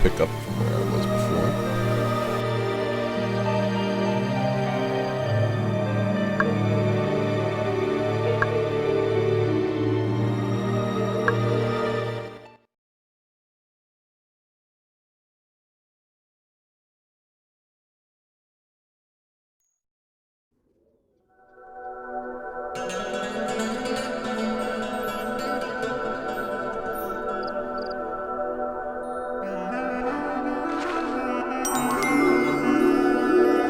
pick up from where I was before.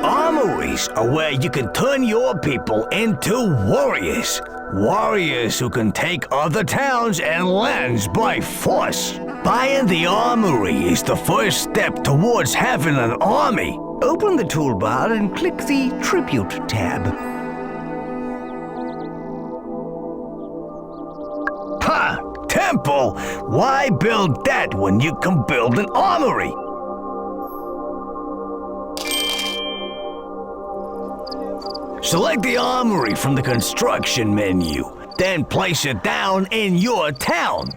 Armories are where you can turn your people into warriors. Warriors who can take other towns and lands by force. Buying the armory is the first step towards having an army. Open the toolbar and click the Tribute tab. Ha! Temple! Why build that when you can build an armory? Select the armory from the construction menu, then place it down in your town.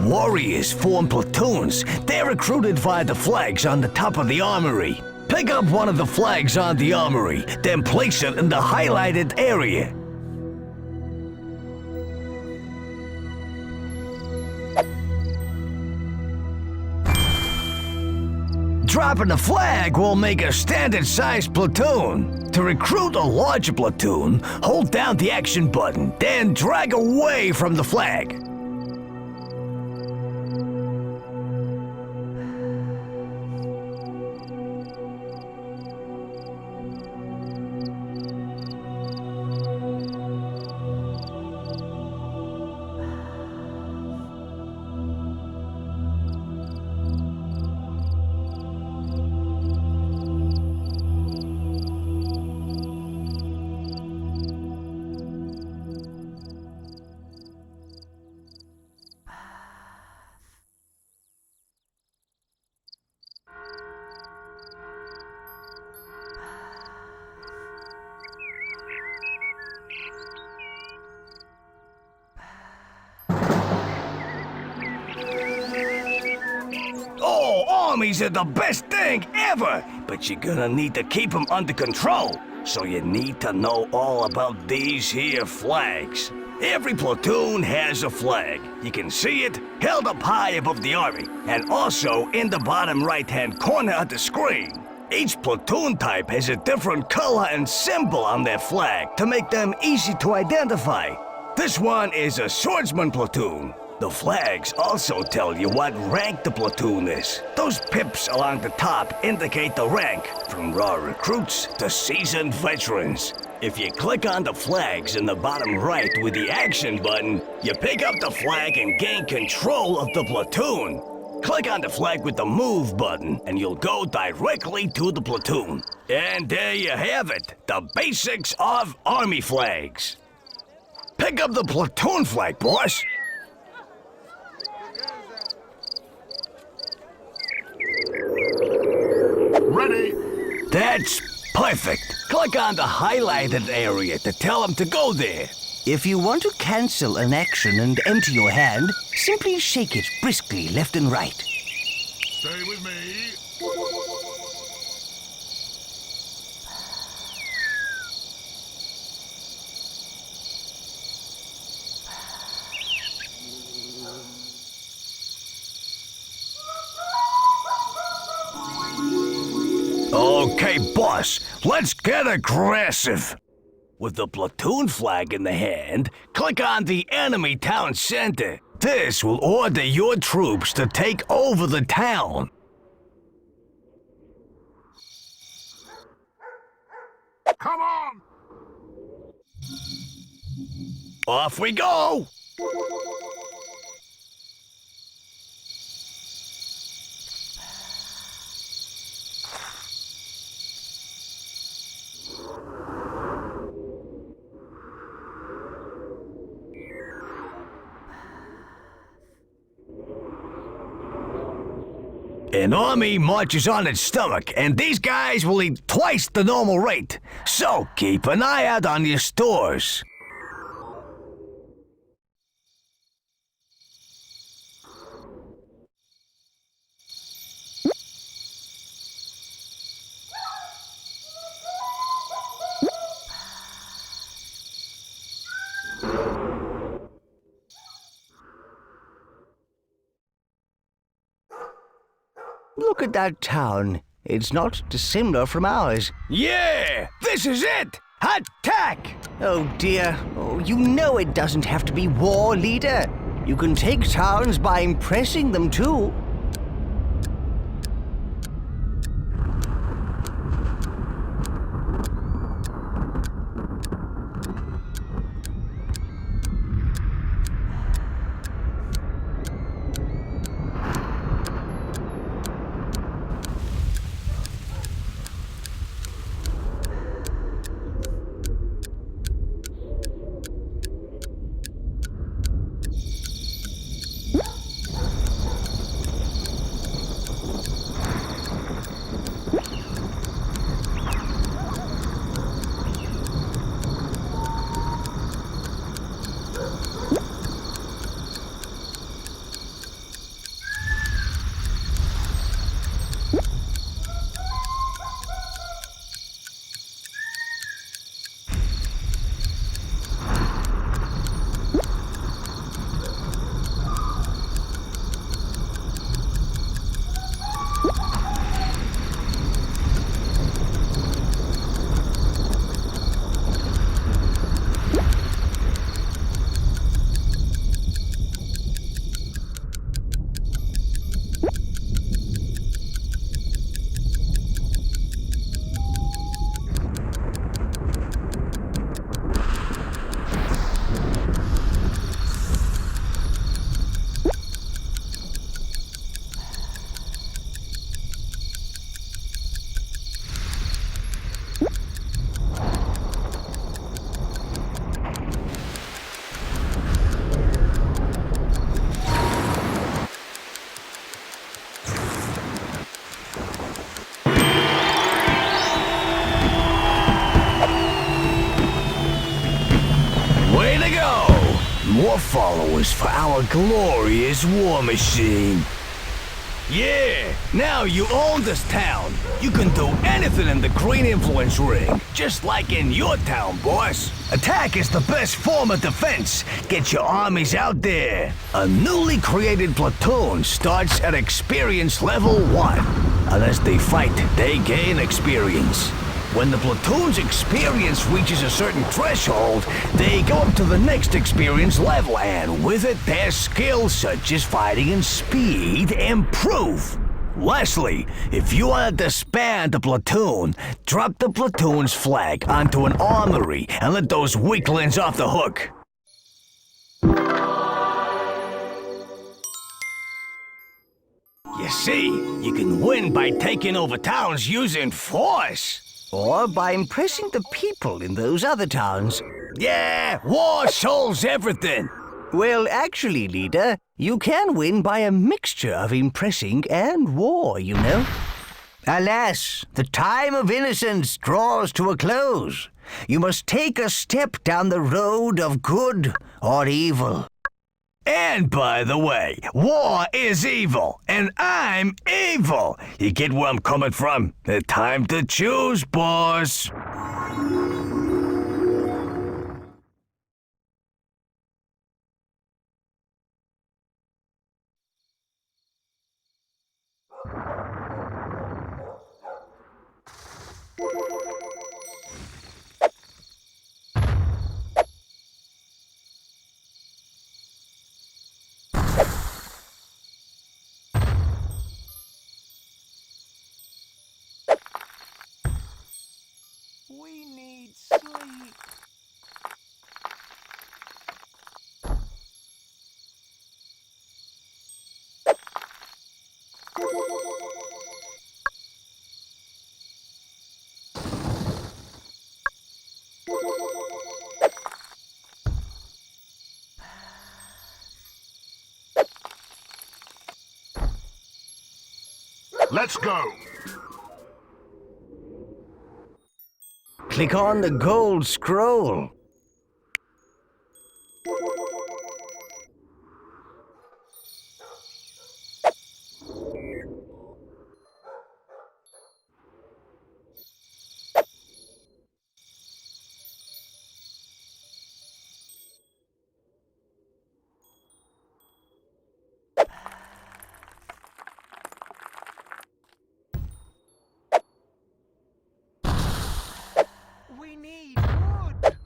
Warriors form platoons. They're recruited via the flags on the top of the armory. Pick up one of the flags on the armory, then place it in the highlighted area. Dropping the flag will make a standard-sized platoon. To recruit a larger platoon, hold down the action button, then drag away from the flag. Armies are the best thing ever, but you're gonna need to keep them under control. So you need to know all about these here flags. Every platoon has a flag. You can see it held up high above the army, and also in the bottom right-hand corner of the screen. Each platoon type has a different color and symbol on their flag to make them easy to identify. This one is a swordsman platoon. The flags also tell you what rank the platoon is. Those pips along the top indicate the rank, from raw recruits to seasoned veterans. If you click on the flags in the bottom right with the action button, you pick up the flag and gain control of the platoon. Click on the flag with the move button and you'll go directly to the platoon. And there you have it, the basics of Army flags. Pick up the platoon flag, boss. Ready! That's perfect. Click on the highlighted area to tell them to go there. If you want to cancel an action and empty your hand, simply shake it briskly left and right. Stay with me. Okay, boss, let's get aggressive. With the platoon flag in the hand, click on the enemy town center. This will order your troops to take over the town. Come on! Off we go! An army marches on its stomach, and these guys will eat twice the normal rate. So keep an eye out on your stores. Look at that town. It's not dissimilar from ours. Yeah, this is it! Attack! Oh dear. Oh, you know it doesn't have to be war, leader. You can take towns by impressing them too. More followers for our glorious war machine. Yeah, now you own this town. You can do anything in the Green Influence Ring, just like in your town, boss. Attack is the best form of defense. Get your armies out there. A newly created platoon starts at experience level 1. Unless they fight, they gain experience. When the platoon's experience reaches a certain threshold, they go up to the next experience level, and with it, their skills such as fighting and speed improve. Lastly, if you want to disband the platoon, drop the platoon's flag onto an armory and let those weaklings off the hook. You see, you can win by taking over towns using force. Or by impressing the people in those other towns. Yeah, war solves everything. Well, actually, leader, you can win by a mixture of impressing and war, you know. Alas, the time of innocence draws to a close. You must take a step down the road of good or evil. And by the way, war is evil, and I'm evil. You get where I'm coming from? Time to choose, boss. We need sleep. Let's go. Click on the gold scroll. We need wood.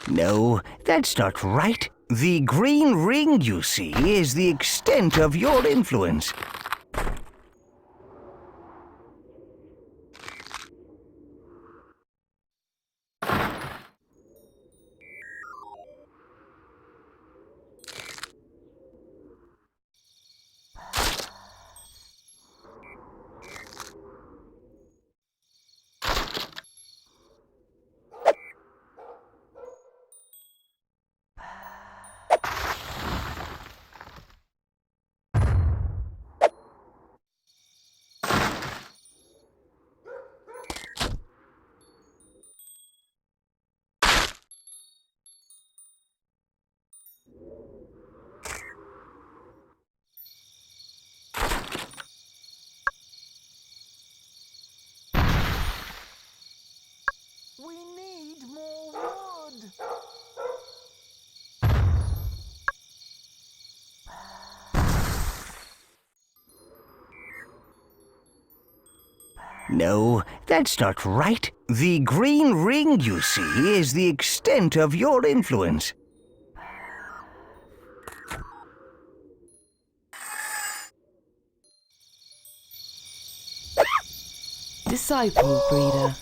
No, that's not right. The green ring you see is the extent of your influence. We need more wood. No, that's not right. The green ring you see is the extent of your influence. Disciple breeder.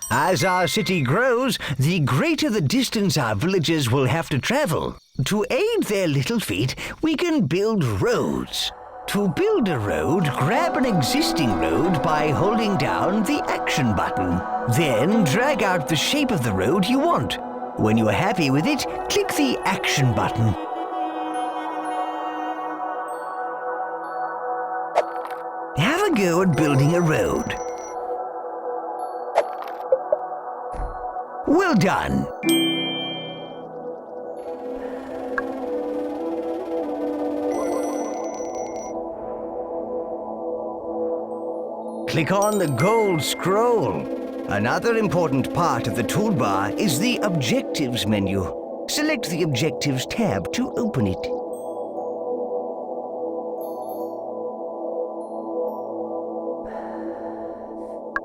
As our city grows, the greater the distance our villagers will have to travel. To aid their little feet, we can build roads. To build a road, grab an existing road by holding down the action button. Then drag out the shape of the road you want. When you are happy with it, click the action button. Have a go at building a road. Well done. click on the gold scroll. Another important part of the toolbar is the Objectives menu. Select the Objectives tab to open it.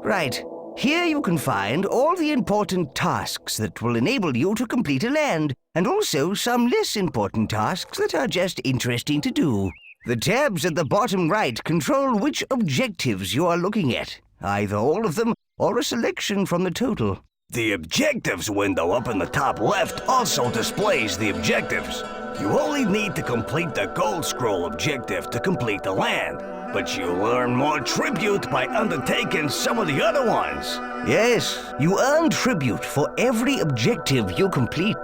Right. Here you can find all the important tasks that will enable you to complete a land, and also some less important tasks that are just interesting to do. The tabs at the bottom right control which objectives you are looking at, either all of them or a selection from the total. The Objectives window up in the top left also displays the objectives. You only need to complete the Gold Scroll objective to complete the land, but you'll earn more tribute by undertaking some of the other ones. Yes, you earn tribute for every objective you complete.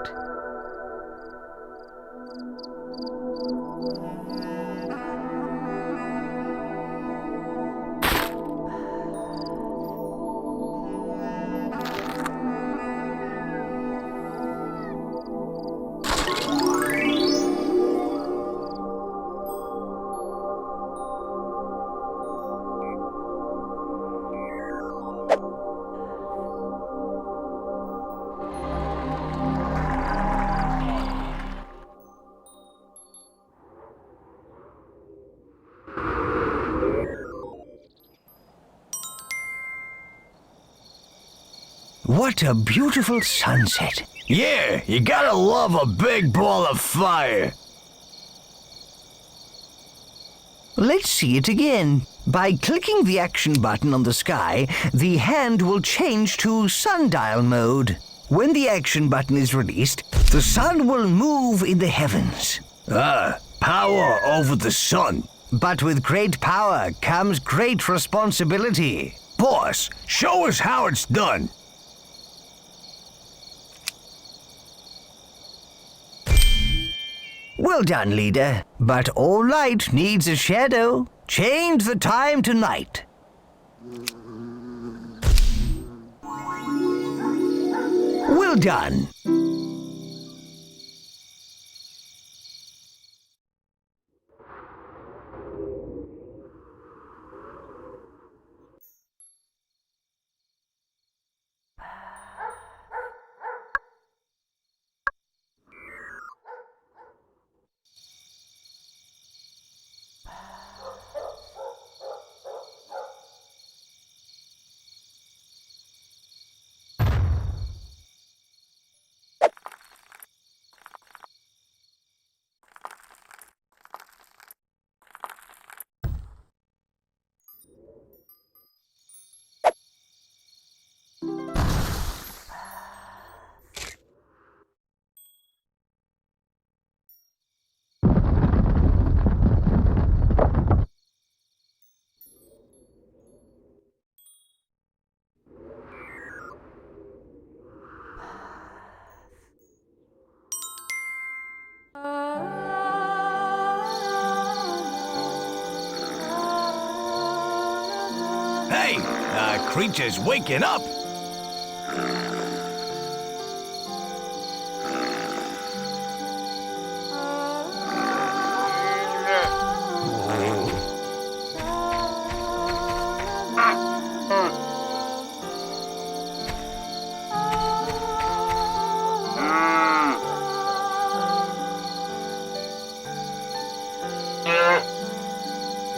What a beautiful sunset. Yeah, you gotta love a big ball of fire. Let's see it again. By clicking the action button on the sky, the hand will change to sundial mode. When the action button is released, the sun will move in the heavens. Power over the sun. But with great power comes great responsibility. Boss, show us how it's done. Well done, leader. But all light needs a shadow. Change the time to night. Well done. Hey, creature's waking up.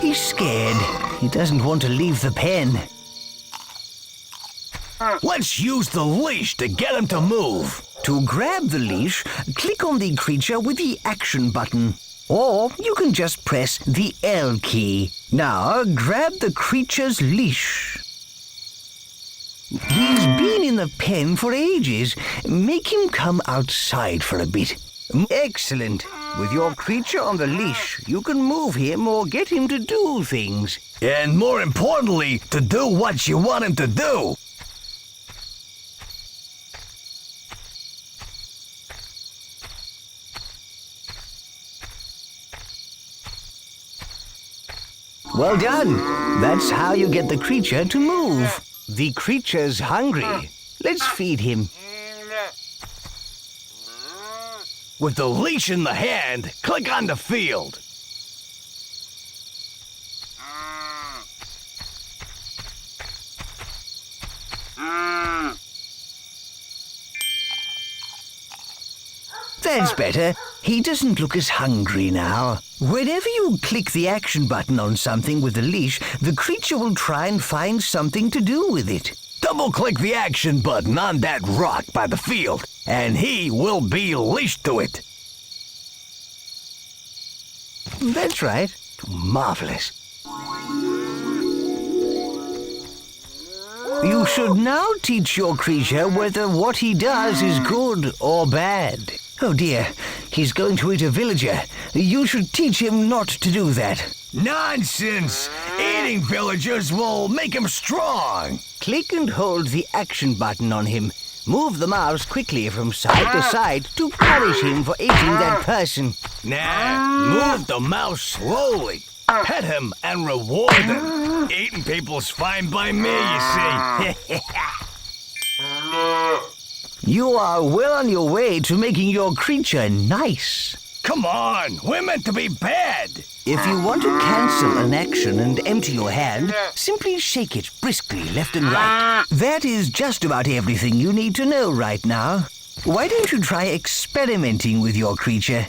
He's scared. He doesn't want to leave the pen. Let's use the leash to get him to move. To grab the leash, click on the creature with the action button. Or you can just press the L key. Now grab the creature's leash. He's been in the pen for ages. Make him come outside for a bit. Excellent. With your creature on the leash, you can move him or get him to do things. And more importantly, to do what you want him to do. Well done. That's how you get the creature to move. The creature's hungry. Let's feed him. With the leash in the hand, click on the field. That's better. He doesn't look as hungry now. Whenever you click the action button on something with a leash, the creature will try and find something to do with it. Double-click the action button on that rock by the field, and he will be leashed to it. That's right. Marvelous. You should now teach your creature whether what he does is good or bad. Oh dear, he's going to eat a villager. You should teach him not to do that. Nonsense! Eating villagers will make him strong. Click and hold the action button on him. Move the mouse quickly from side to side to punish him for eating that person. Nah, move the mouse slowly. Pet him and reward him. Eating people's fine by me, you see. You are well on your way to making your creature nice. Come on, we're meant to be bad. If you want to cancel an action and empty your hand, simply shake it briskly left and right. That is just about everything you need to know right now. Why don't you try experimenting with your creature?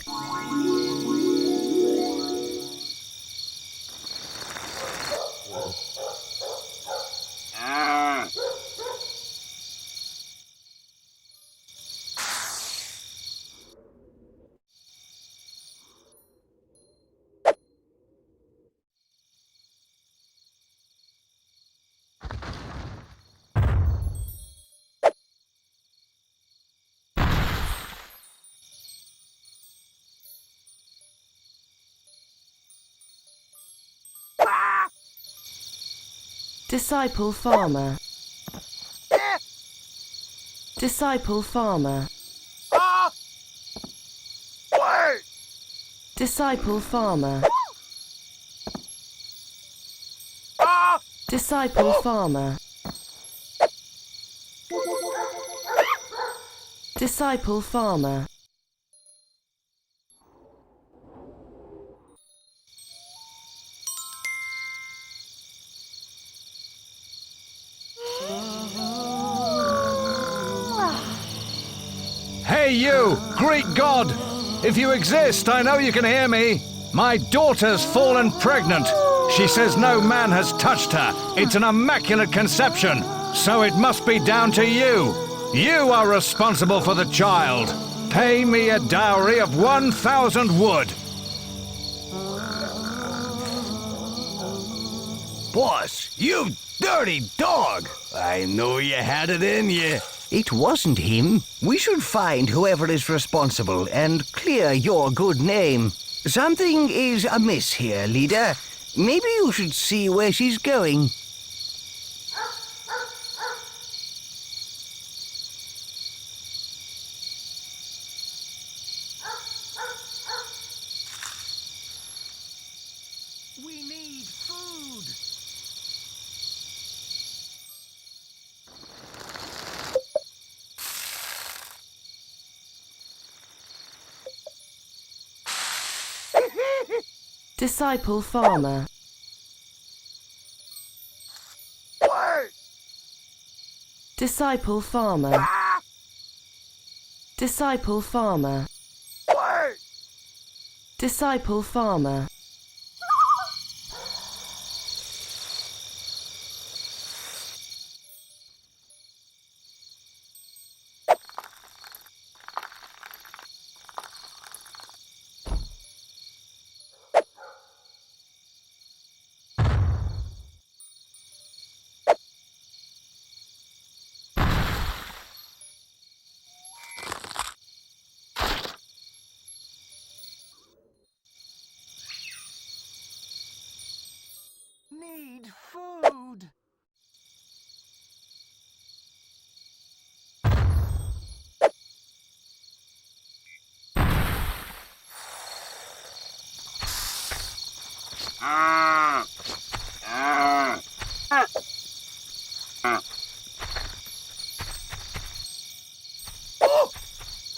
Disciple farmer. Disciple farmer. Wait! Disciple farmer. Disciple farmer. Disciple farmer. Hey you, Greek god! If you exist, I know you can hear me. My daughter's fallen pregnant. She says no man has touched her. It's an immaculate conception, so it must be down to you. You are responsible for the child. Pay me a dowry of 1,000 wood. Boss, you dirty dog. I knew you had it in you. It wasn't him. We should find whoever is responsible and clear your good name. Something is amiss here, leader. Maybe you should see where she's going. We need food. Disciple farmer. Wait! Disciple farmer. Disciple farmer. Wait! Disciple farmer. Need food.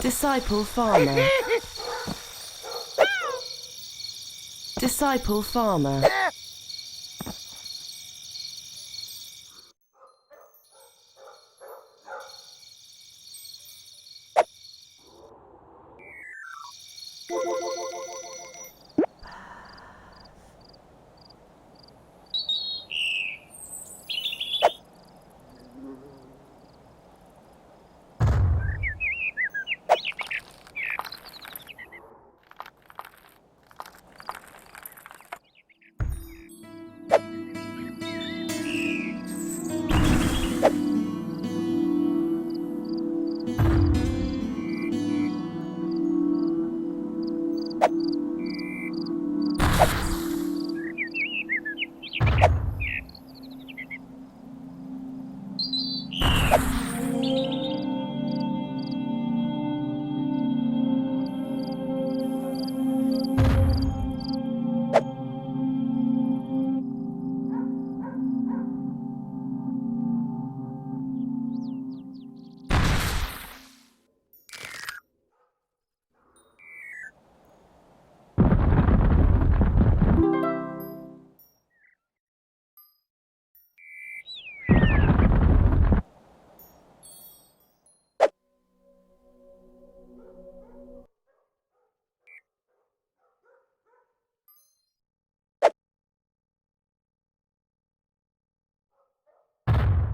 Disciple farmer. Disciple farmer.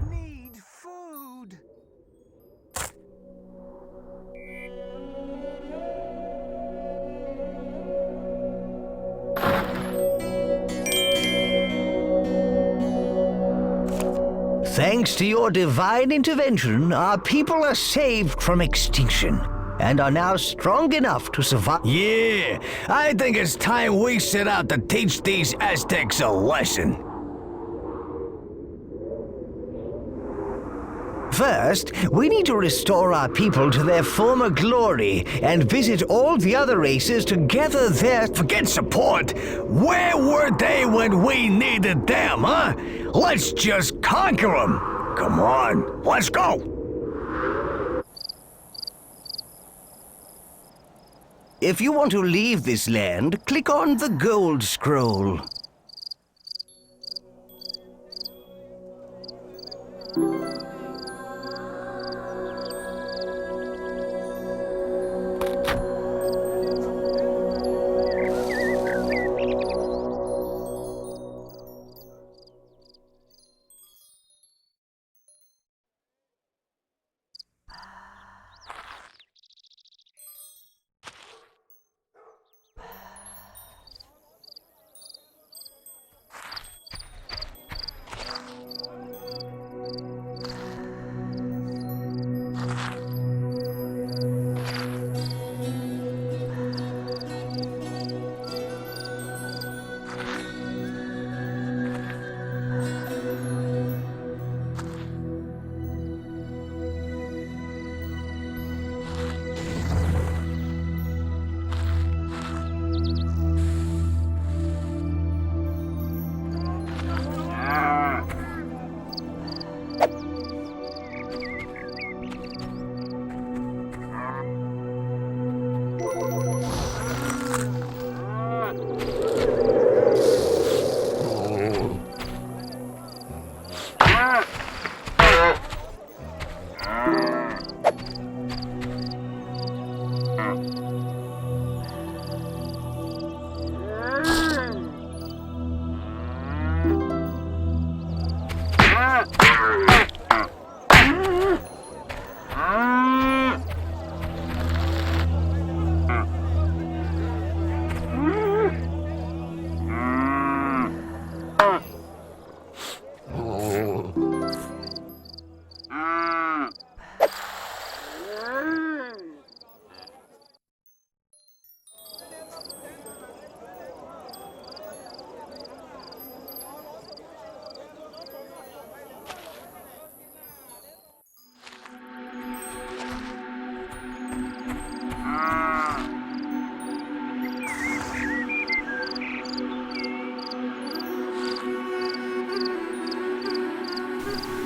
Need food. Thanks to your divine intervention, our people are saved from extinction and are now strong enough to survive. Yeah, I think it's time we set out to teach these Aztecs a lesson. First, we need to restore our people to their former glory and visit all the other races to gather their... Forget support. Where were they when we needed them, huh? Let's just conquer them. Come on, let's go. If you want to leave this land, click on the gold scroll.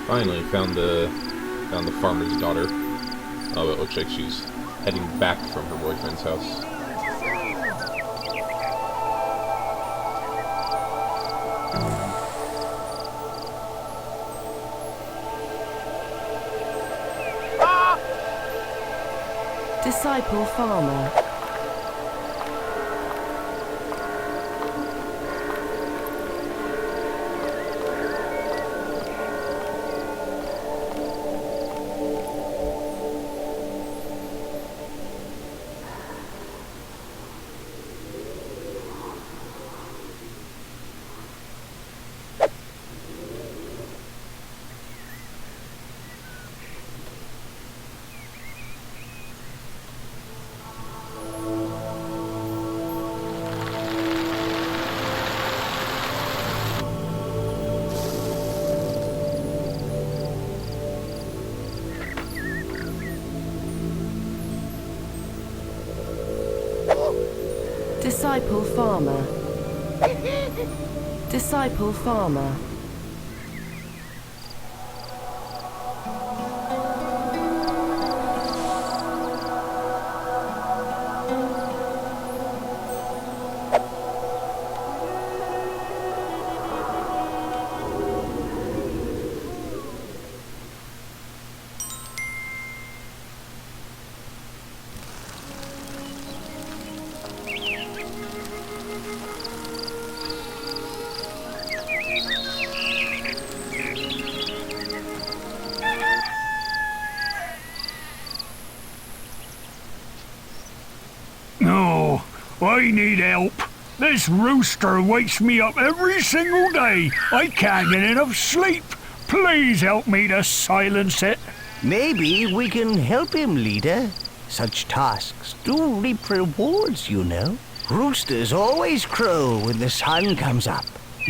Finally found the farmer's daughter. Oh, it looks like she's heading back from her boyfriend's house. Disciple farmer. Disciple farmer. Disciple farmer. No, I need help. This rooster wakes me up every single day. I can't get enough sleep. Please help me to silence it. Maybe we can help him, leader. Such tasks do reap rewards, you know. Roosters always crow when the sun comes up.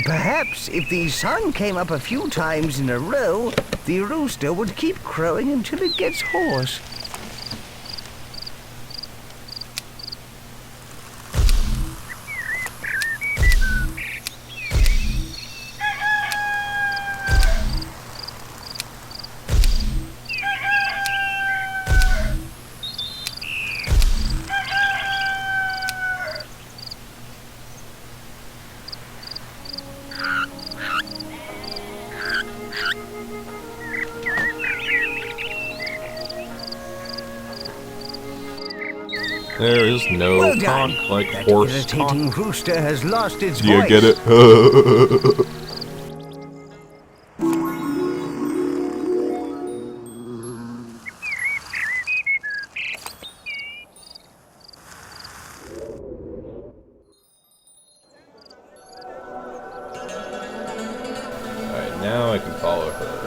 Perhaps if the sun came up a few times in a row, the rooster would keep crowing until it gets hoarse. There is no Well done. talk like That horse irritating talk. rooster has lost its Do you voice. get it? Alright, now I can follow her.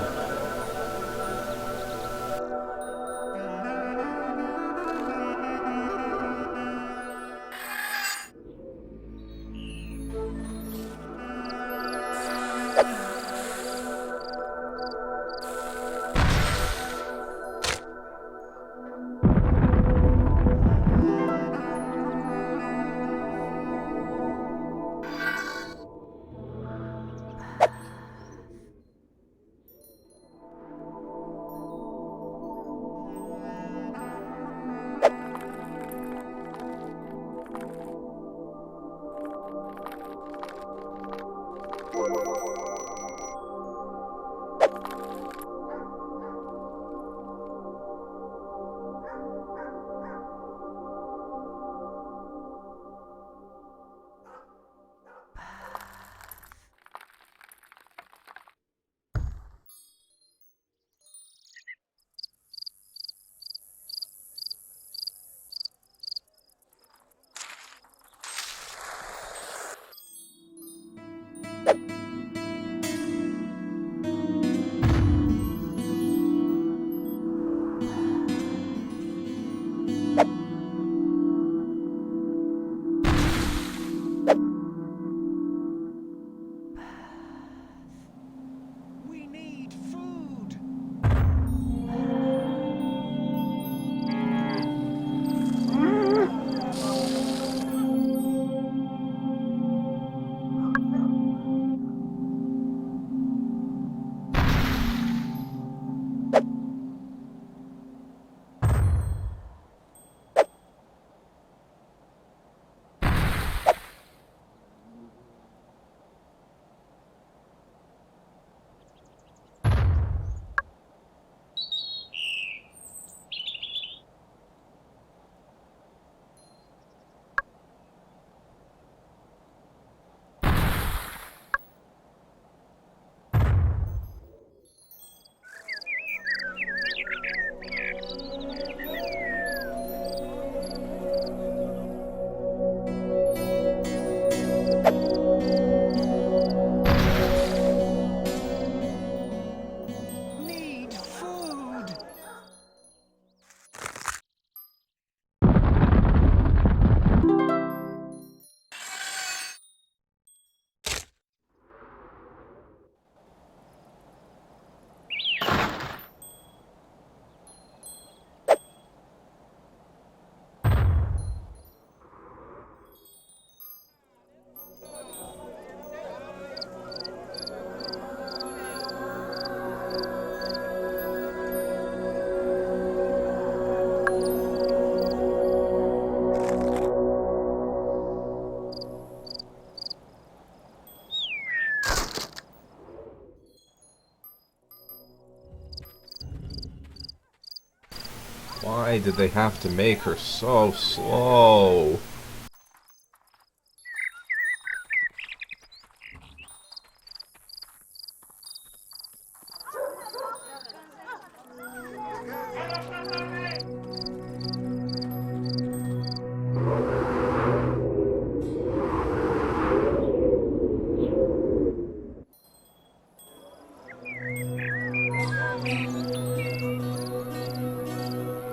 Why did they have to make her so slow?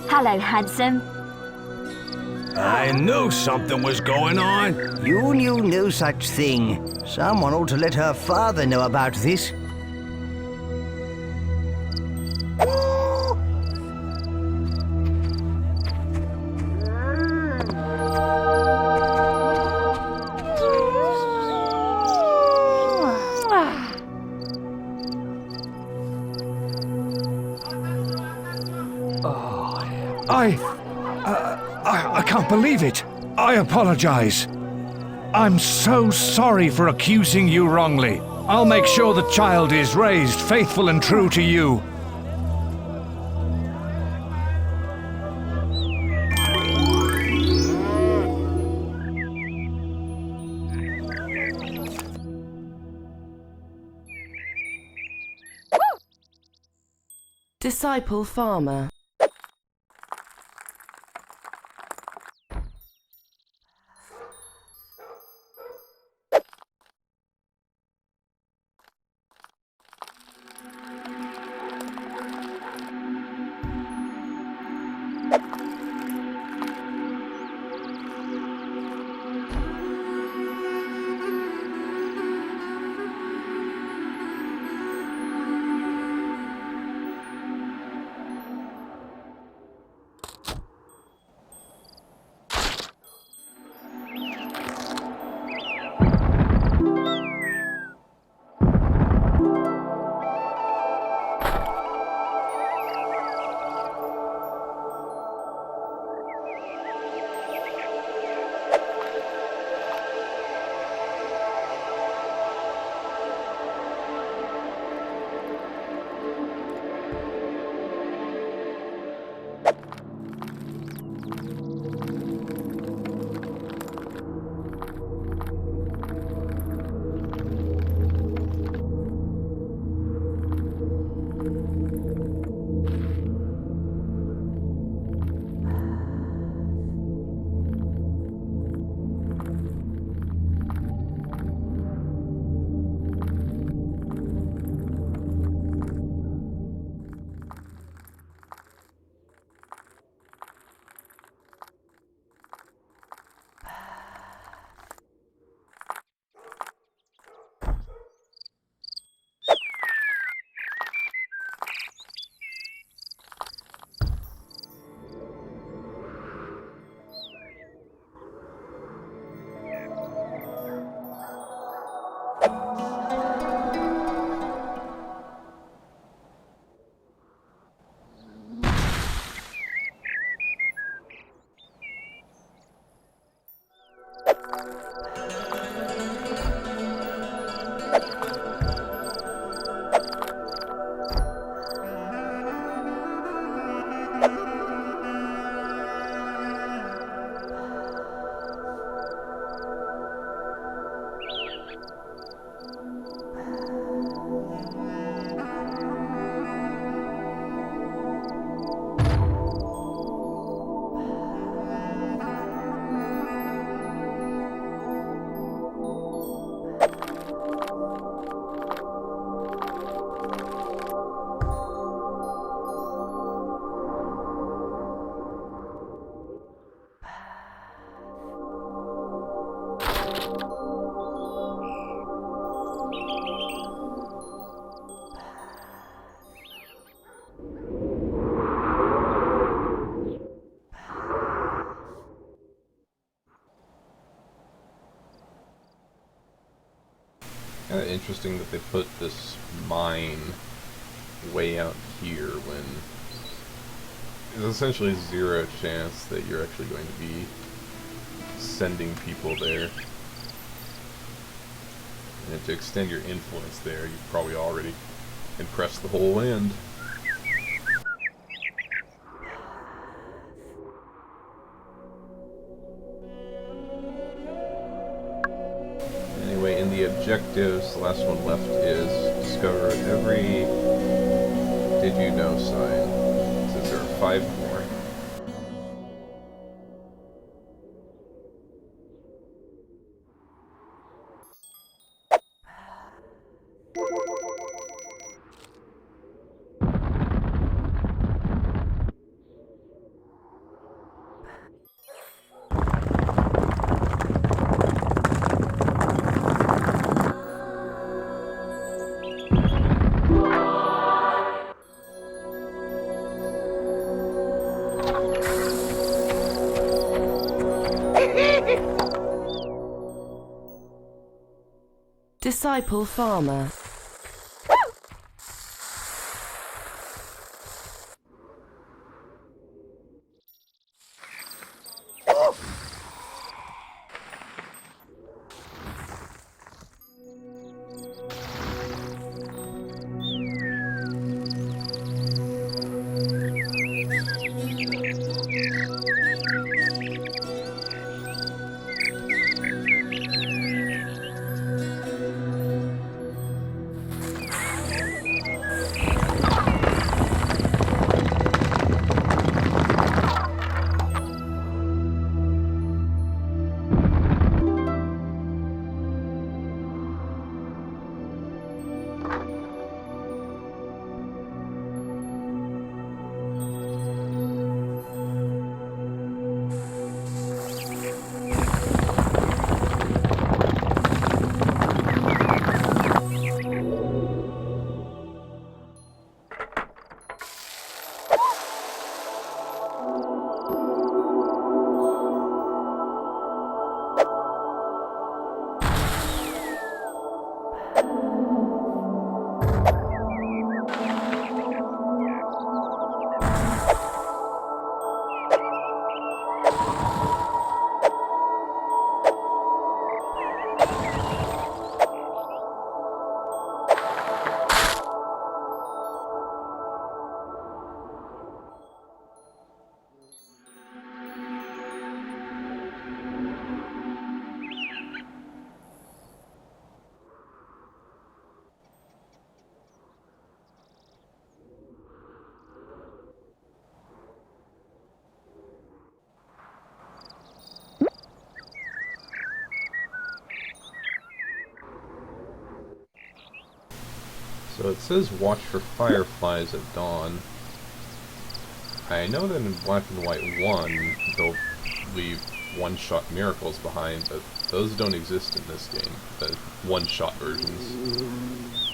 Hello, handsome. I knew something was going on. You knew no such thing. Someone ought to let her father know about this. I can't believe it. I apologize. I'm so sorry for accusing you wrongly. I'll make sure the child is raised faithful and true to you. Disciple Farmer. Kind of interesting that they put this mine way out here when there's essentially zero chance that you're actually going to be sending people there. And to extend your influence there, you've probably already impressed the whole land. objectives, the last one left is discover every Did You Know sign, since there are 5 more. Disciple Farmer. So it says watch for fireflies at dawn. I know that in Black and White 1, they'll leave one-shot miracles behind, but those don't exist in this game, the one-shot versions.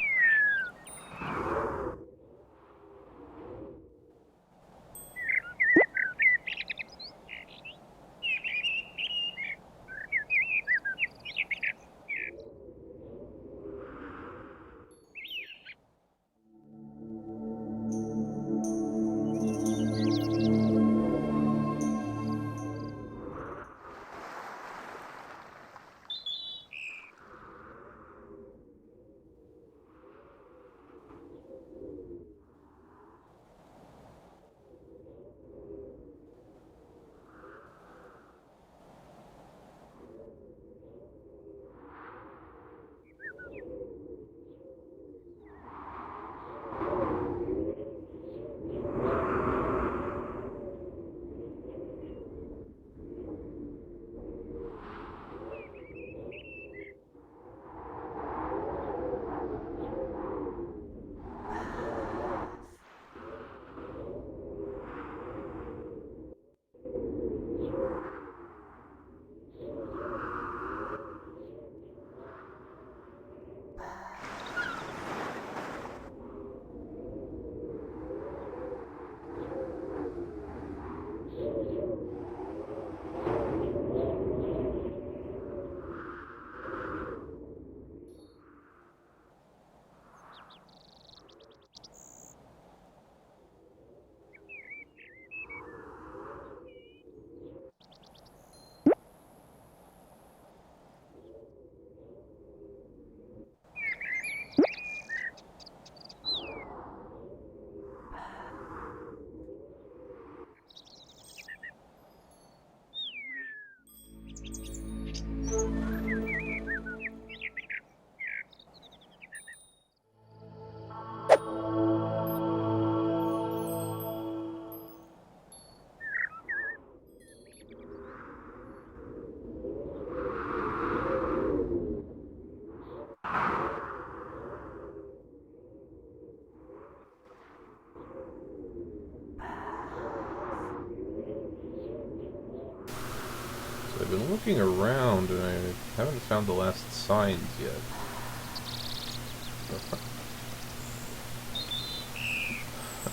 I've been looking around and I haven't found the last signs yet.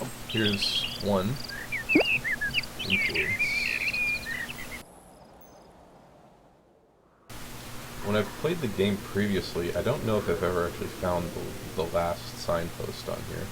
Oh, here's one. Influence. When I've played the game previously, I don't know if I've ever actually found the last signpost on here.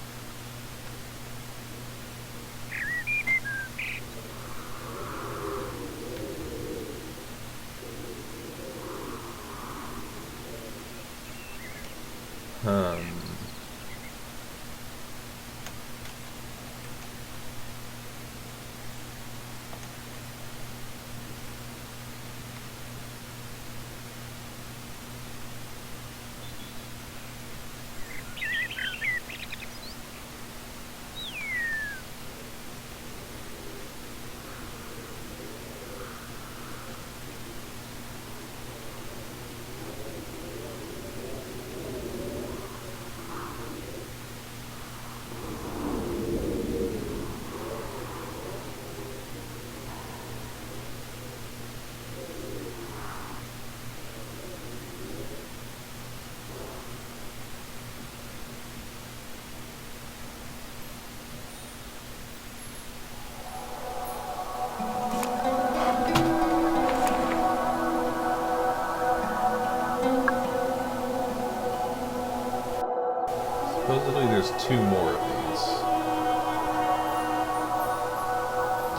Supposedly there's 2 more of these.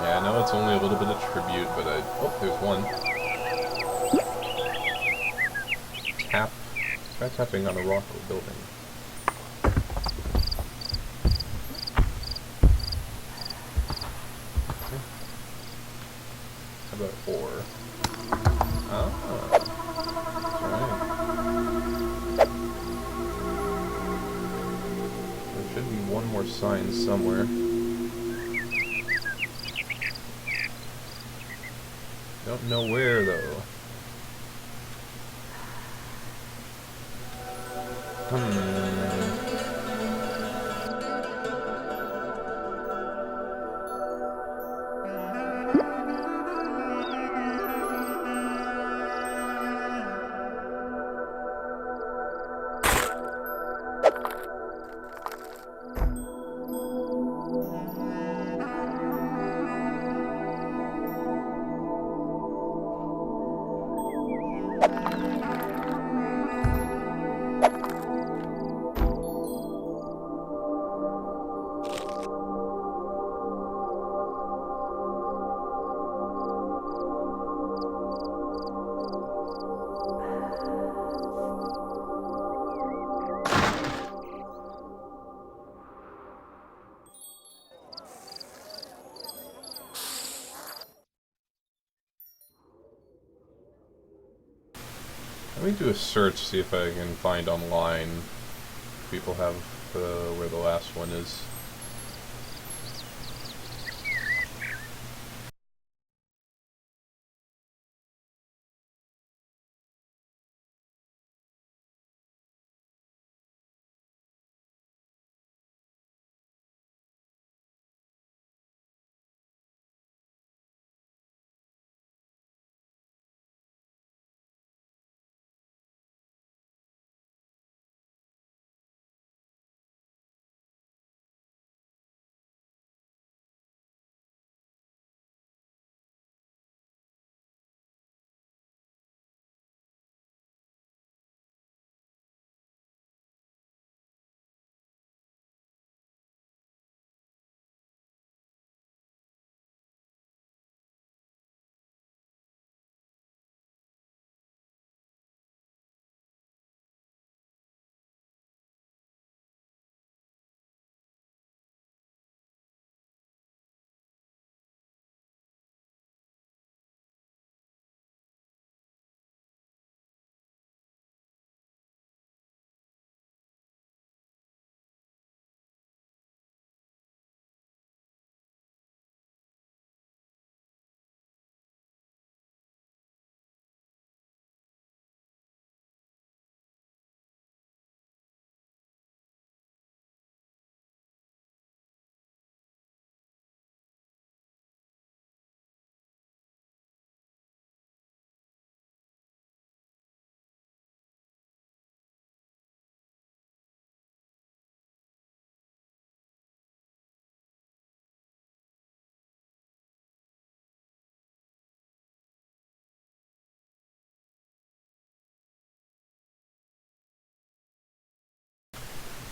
Yeah, I know it's only a little bit of tribute, but oh, there's one. Tap. Try tapping on a rock or building. Okay. How about ore? Oh. Alright. Should be one more sign somewhere. Don't know where though. Let me do a search, see if I can find online if people have where the last one is.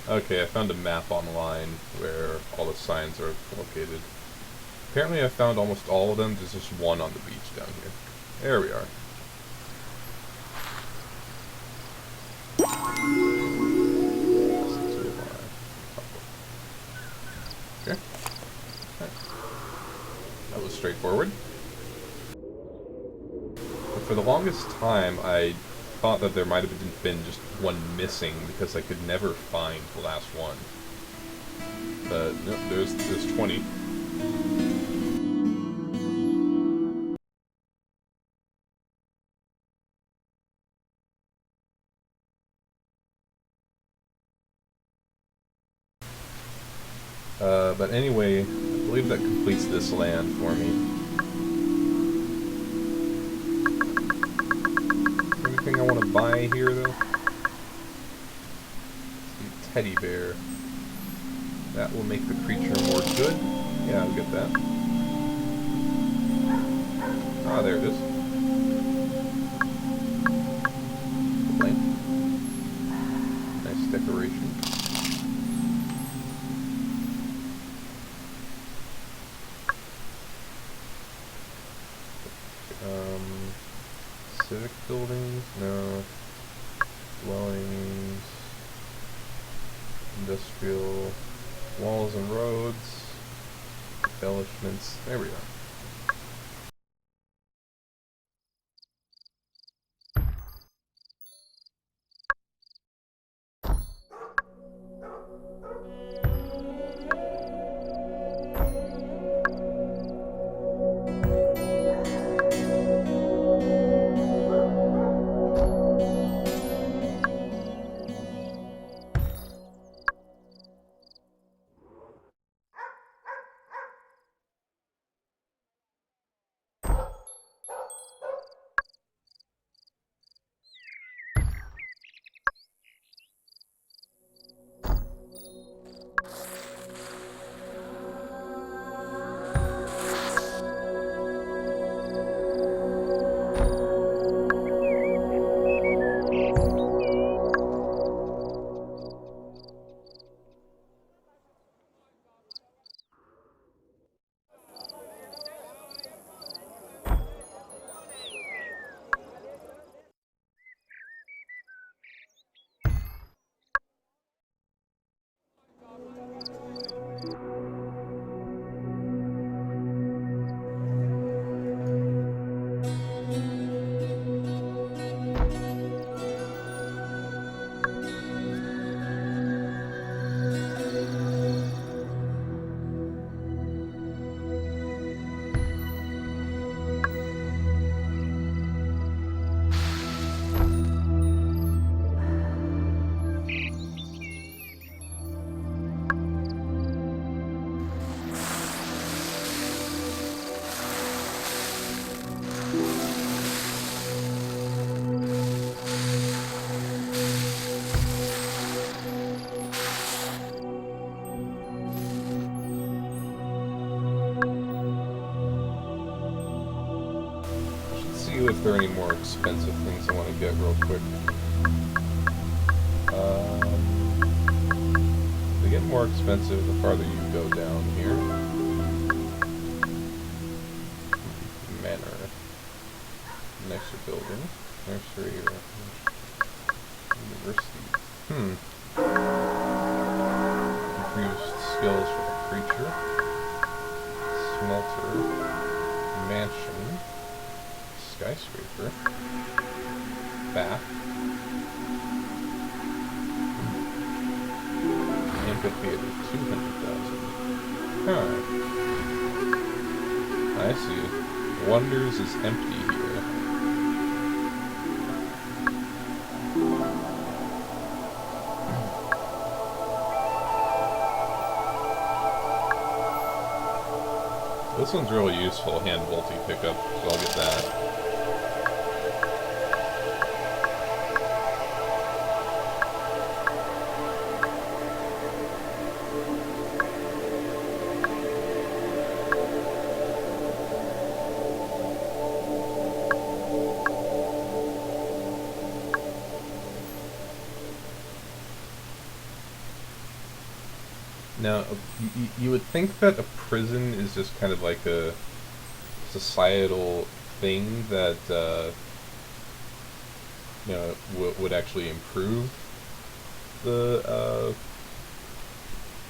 Okay, I found a map online where all the signs are located. Apparently I found almost all of them, there's just one on the beach down here. There we are. Okay. That was straightforward. But for the longest time, I thought that there might have been just one missing because I could never find the last one. But no, there's 20. But anyway, I believe that completes this land for me. Anything I want to buy here, though? The teddy bear. That will make the creature more good. Yeah, I'll get that. Ah, there it is. Blank. Nice decoration. Civic buildings? No. Dwellings. Industrial. Walls and roads. Embellishments. There we go. If there are any more expensive things I want to get real quick. They get more expensive the farther you go down here. Manor. Nicer building. Nursery or university. Improved skills for the creature. Smelter. Mansion. Skyscraper. Bath. Amphitheater, 200,000. Huh. I see. Wonders is empty here. This one's really useful, hand multi pickup, so I'll get that. Now, you would think that a prison is just kind of like a societal thing that, you know, would actually improve the,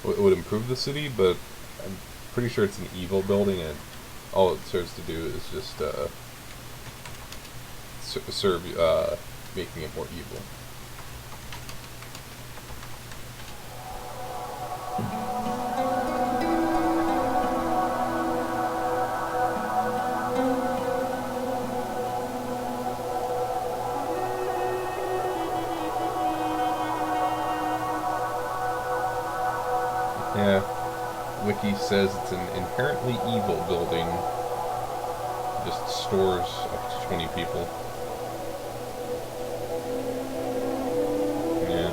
would improve the city, but I'm pretty sure it's an evil building, and all it serves to do is just, serve, making it more evil. Yeah, Wiki says it's an inherently evil building. Just stores up to 20 people. Yeah.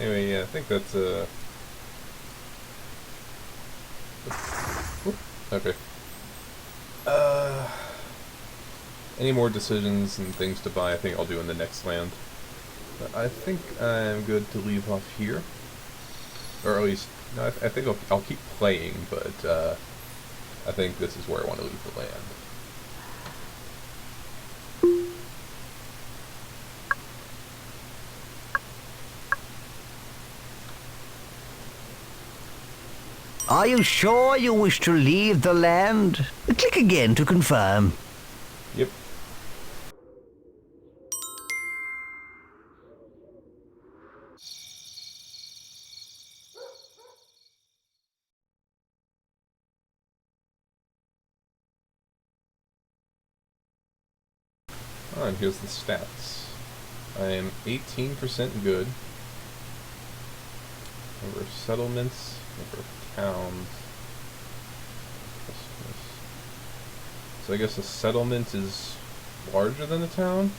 Anyway, yeah, I think that's, okay. Any more decisions and things to buy, I think I'll do in the next land. But I think I'm good to leave off here. Or at least, no, I think I'll keep playing, but, I think this is where I want to leave the land. Are you sure you wish to leave the land? Click again to confirm. Yep. Oh, and here's the stats. I am 18% good. Number of settlements, number of towns. So I guess a settlement is larger than a town?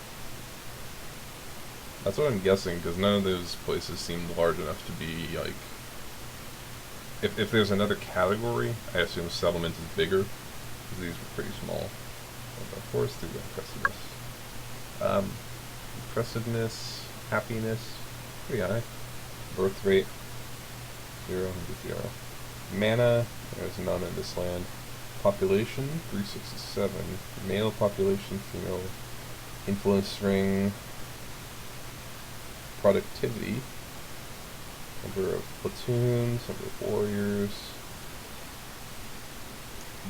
That's what I'm guessing, because none of those places seemed large enough to be, like... If there's another category, I assume settlement is bigger, because these were pretty small. Of course, through impressiveness. Impressiveness, happiness, pretty high. Birth rate, 0, 0. Mana, there's none in this land. Population, 367. Male population, female. Influence ring. Productivity. Number of platoons, number of warriors.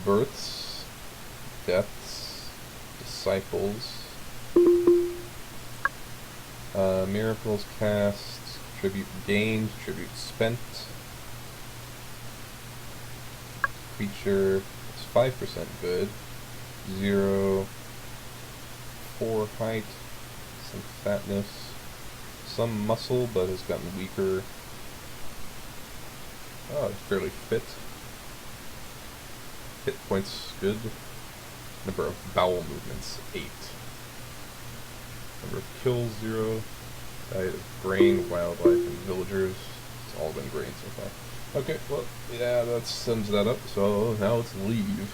Births. Deaths. Disciples. Miracles cast. Tribute gained, tribute spent. Creature is 5% good. 0. 4 height. Some fatness. Some muscle, but has gotten weaker. Oh, it's fairly fit. Hit points good. Number of bowel movements, 8. Number of kills, 0. Diet of grain, wildlife, and villagers. It's all been grain so far. Okay, well, yeah, that sums that up, so now let's leave.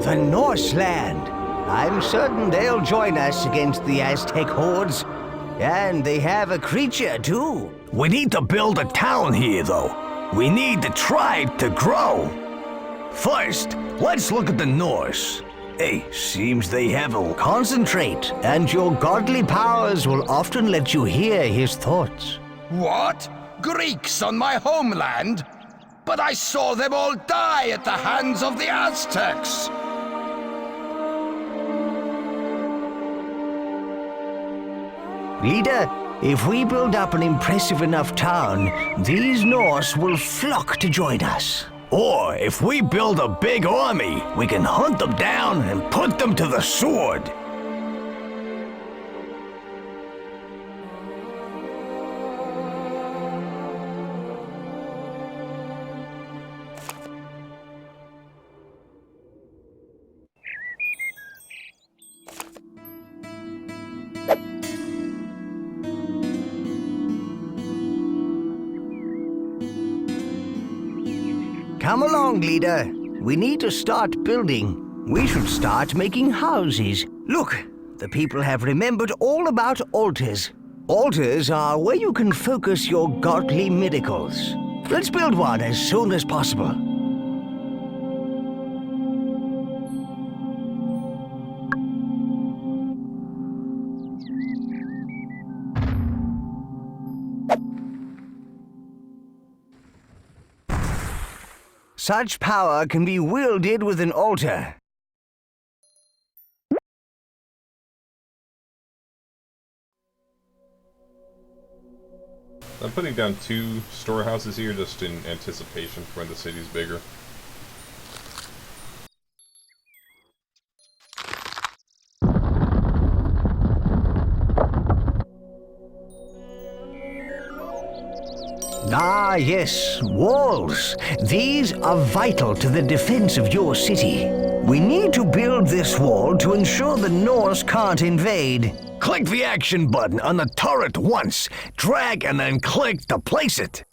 The Norseland. I'm certain they'll join us against the Aztec hordes. And they have a creature, too. We need to build a town here, though. We need the tribe to grow. First, let's look at the Norse. Hey, seems they have a... Concentrate, and your godly powers will often let you hear his thoughts. What? Greeks on my homeland? But I saw them all die at the hands of the Aztecs! Leader, if we build up an impressive enough town, these Norse will flock to join us. Or if we build a big army, we can hunt them down and put them to the sword. Come along, leader. We need to start building. We should start making houses. Look, the people have remembered all about altars. Altars are where you can focus your godly miracles. Let's build one as soon as possible. Such power can be wielded with an altar. I'm putting down 2 storehouses here just in anticipation for when the city's bigger. Ah, yes, walls. These are vital to the defense of your city. We need to build this wall to ensure the Norse can't invade. Click the action button on the turret once, drag and then click to place it.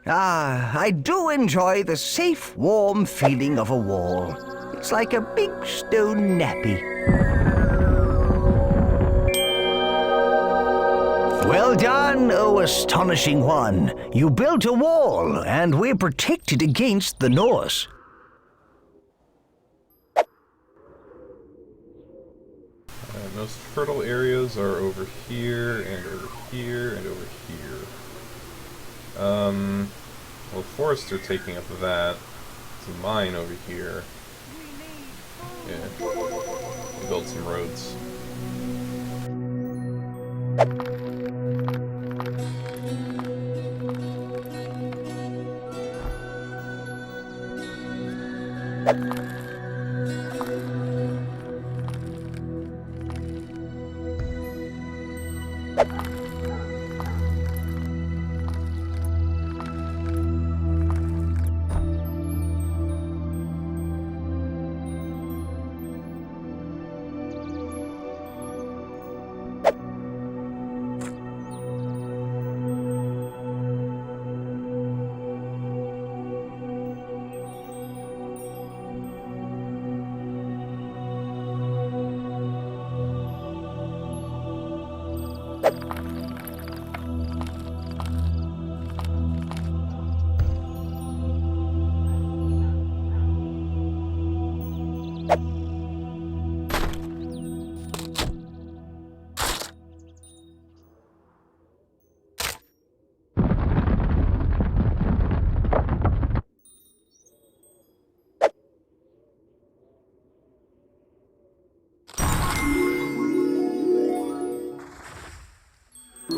Ah, I do enjoy the safe, warm feeling of a wall. It's like a big stone nappy. Well done, O astonishing one. You built a wall, and we're protected against the Norse. Most fertile areas are over here, and over here, and over here. Well, forests are taking up that. It's a mine over here. Yeah. We'll build some roads.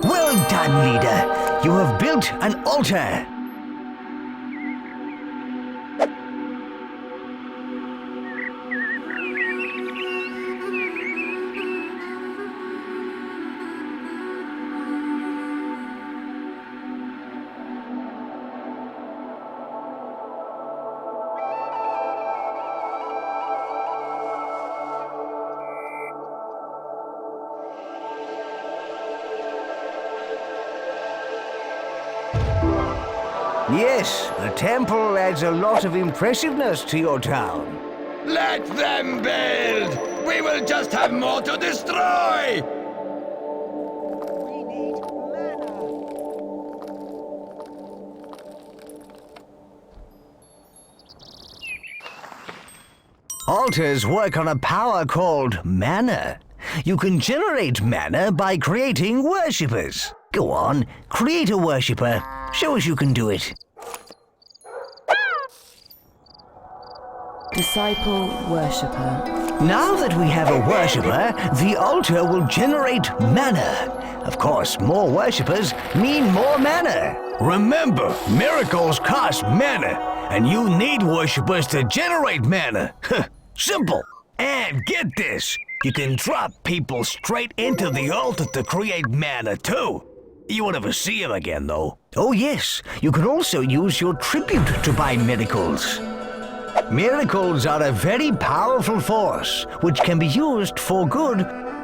Well done, leader. You have built an altar. Yes, a temple adds a lot of impressiveness to your town. Let them build! We will just have more to destroy! Altars work on a power called mana. You can generate mana by creating worshippers. Go on, create a worshipper. Show us you can do it. Disciple worshipper. Now that we have a worshipper, the altar will generate mana. Of course, more worshippers mean more mana. Remember, miracles cost mana, and you need worshippers to generate mana. Simple. And get this, you can drop people straight into the altar to create mana too. You won't ever see them again, though. Oh yes, you can also use your tribute to buy miracles. Miracles are a very powerful force, which can be used for good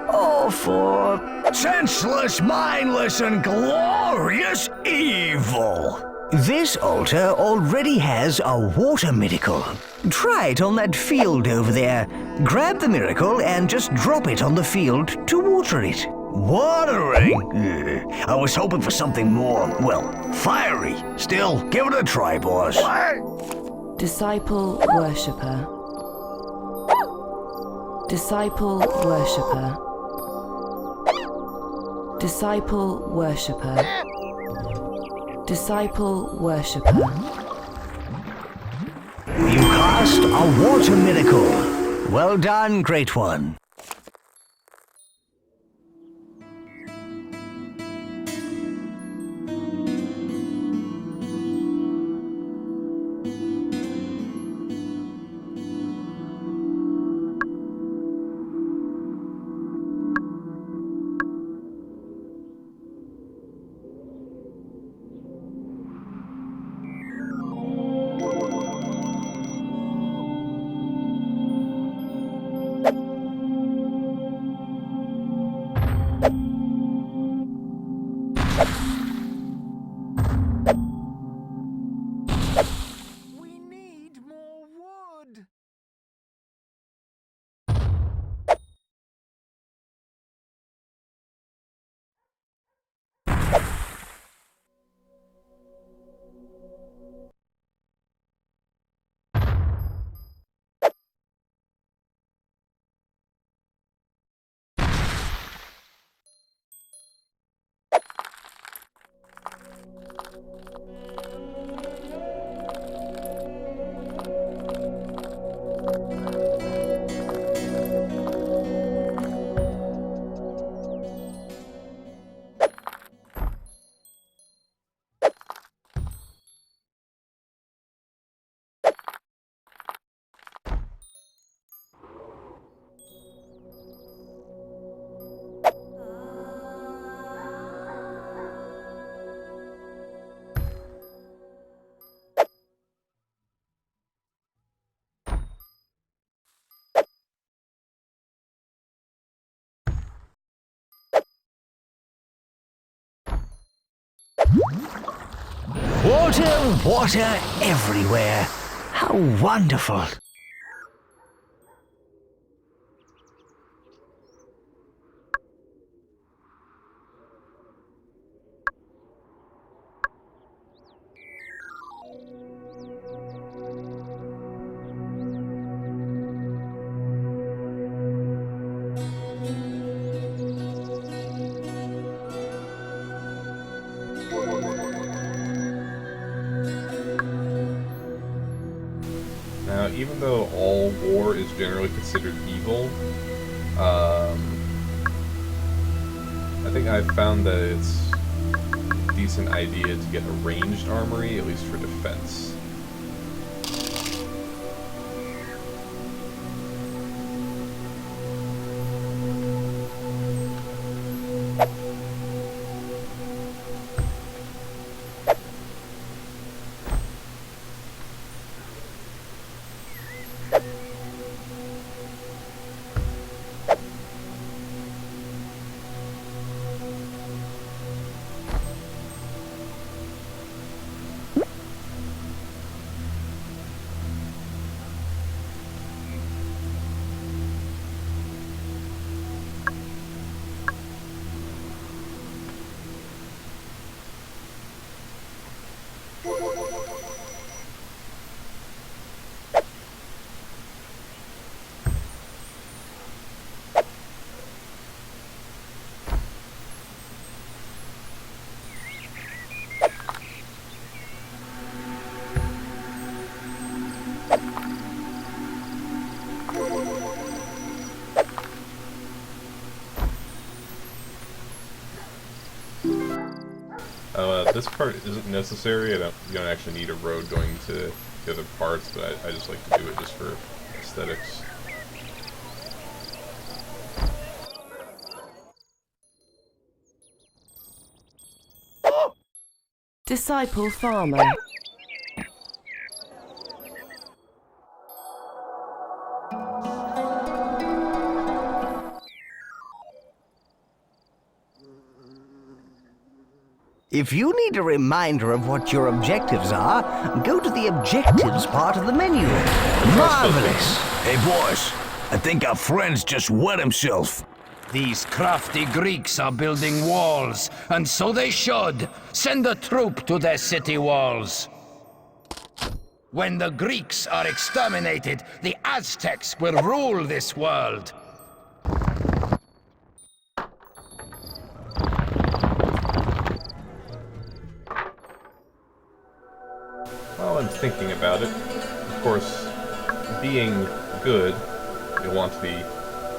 or for Senseless, mindless, and glorious evil. This altar already has a water miracle. Try it on that field over there. Grab the miracle and just drop it on the field to water it. Watering? I was hoping for something more, well, fiery. Still, give it a try, boss. Disciple worshipper. Disciple worshipper. Disciple worshipper. Disciple worshipper. You cast a water miracle. Well done, Great One. Water, water everywhere. How wonderful. Now, even though all war is generally considered evil, I think I've found that it's a decent idea to get a ranged armory, at least for defense. This part isn't necessary. You don't actually need a road going to the other parts, but I just like to do it just for aesthetics. Disciple farmer. If you need a reminder of what your objectives are, go to the objectives part of the menu. Marvelous! Hey, boys, I think our friend's just wet himself. These crafty Greeks are building walls, and so they should. Send a troop to their city walls. When the Greeks are exterminated, the Aztecs will rule this world. While I'm thinking about it, of course, being good, you'll want the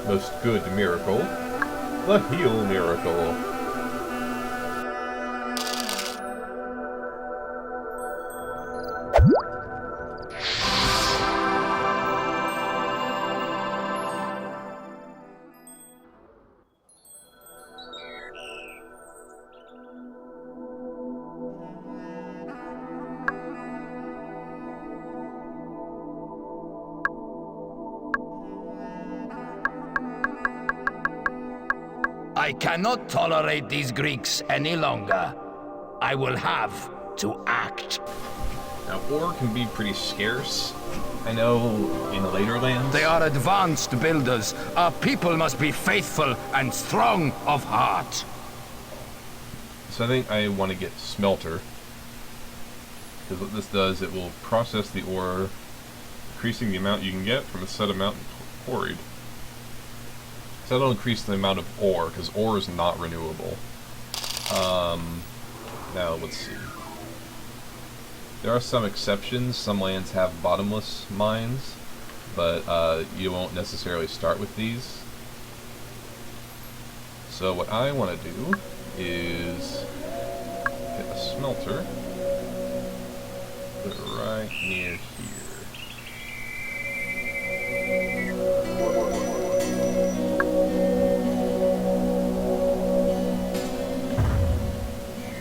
most good miracle, the heal miracle. I cannot tolerate these Greeks any longer. I will have to act. Now, ore can be pretty scarce. I know in the later lands. They are advanced builders. Our people must be faithful and strong of heart. So I think I want to get smelter. Because what this does, it will process the ore, increasing the amount you can get from a set amount quarried. So that'll increase the amount of ore, because ore is not renewable. Now, let's see. There are some exceptions. Some lands have bottomless mines, but you won't necessarily start with these. So what I want to do is get a smelter, put it right near here.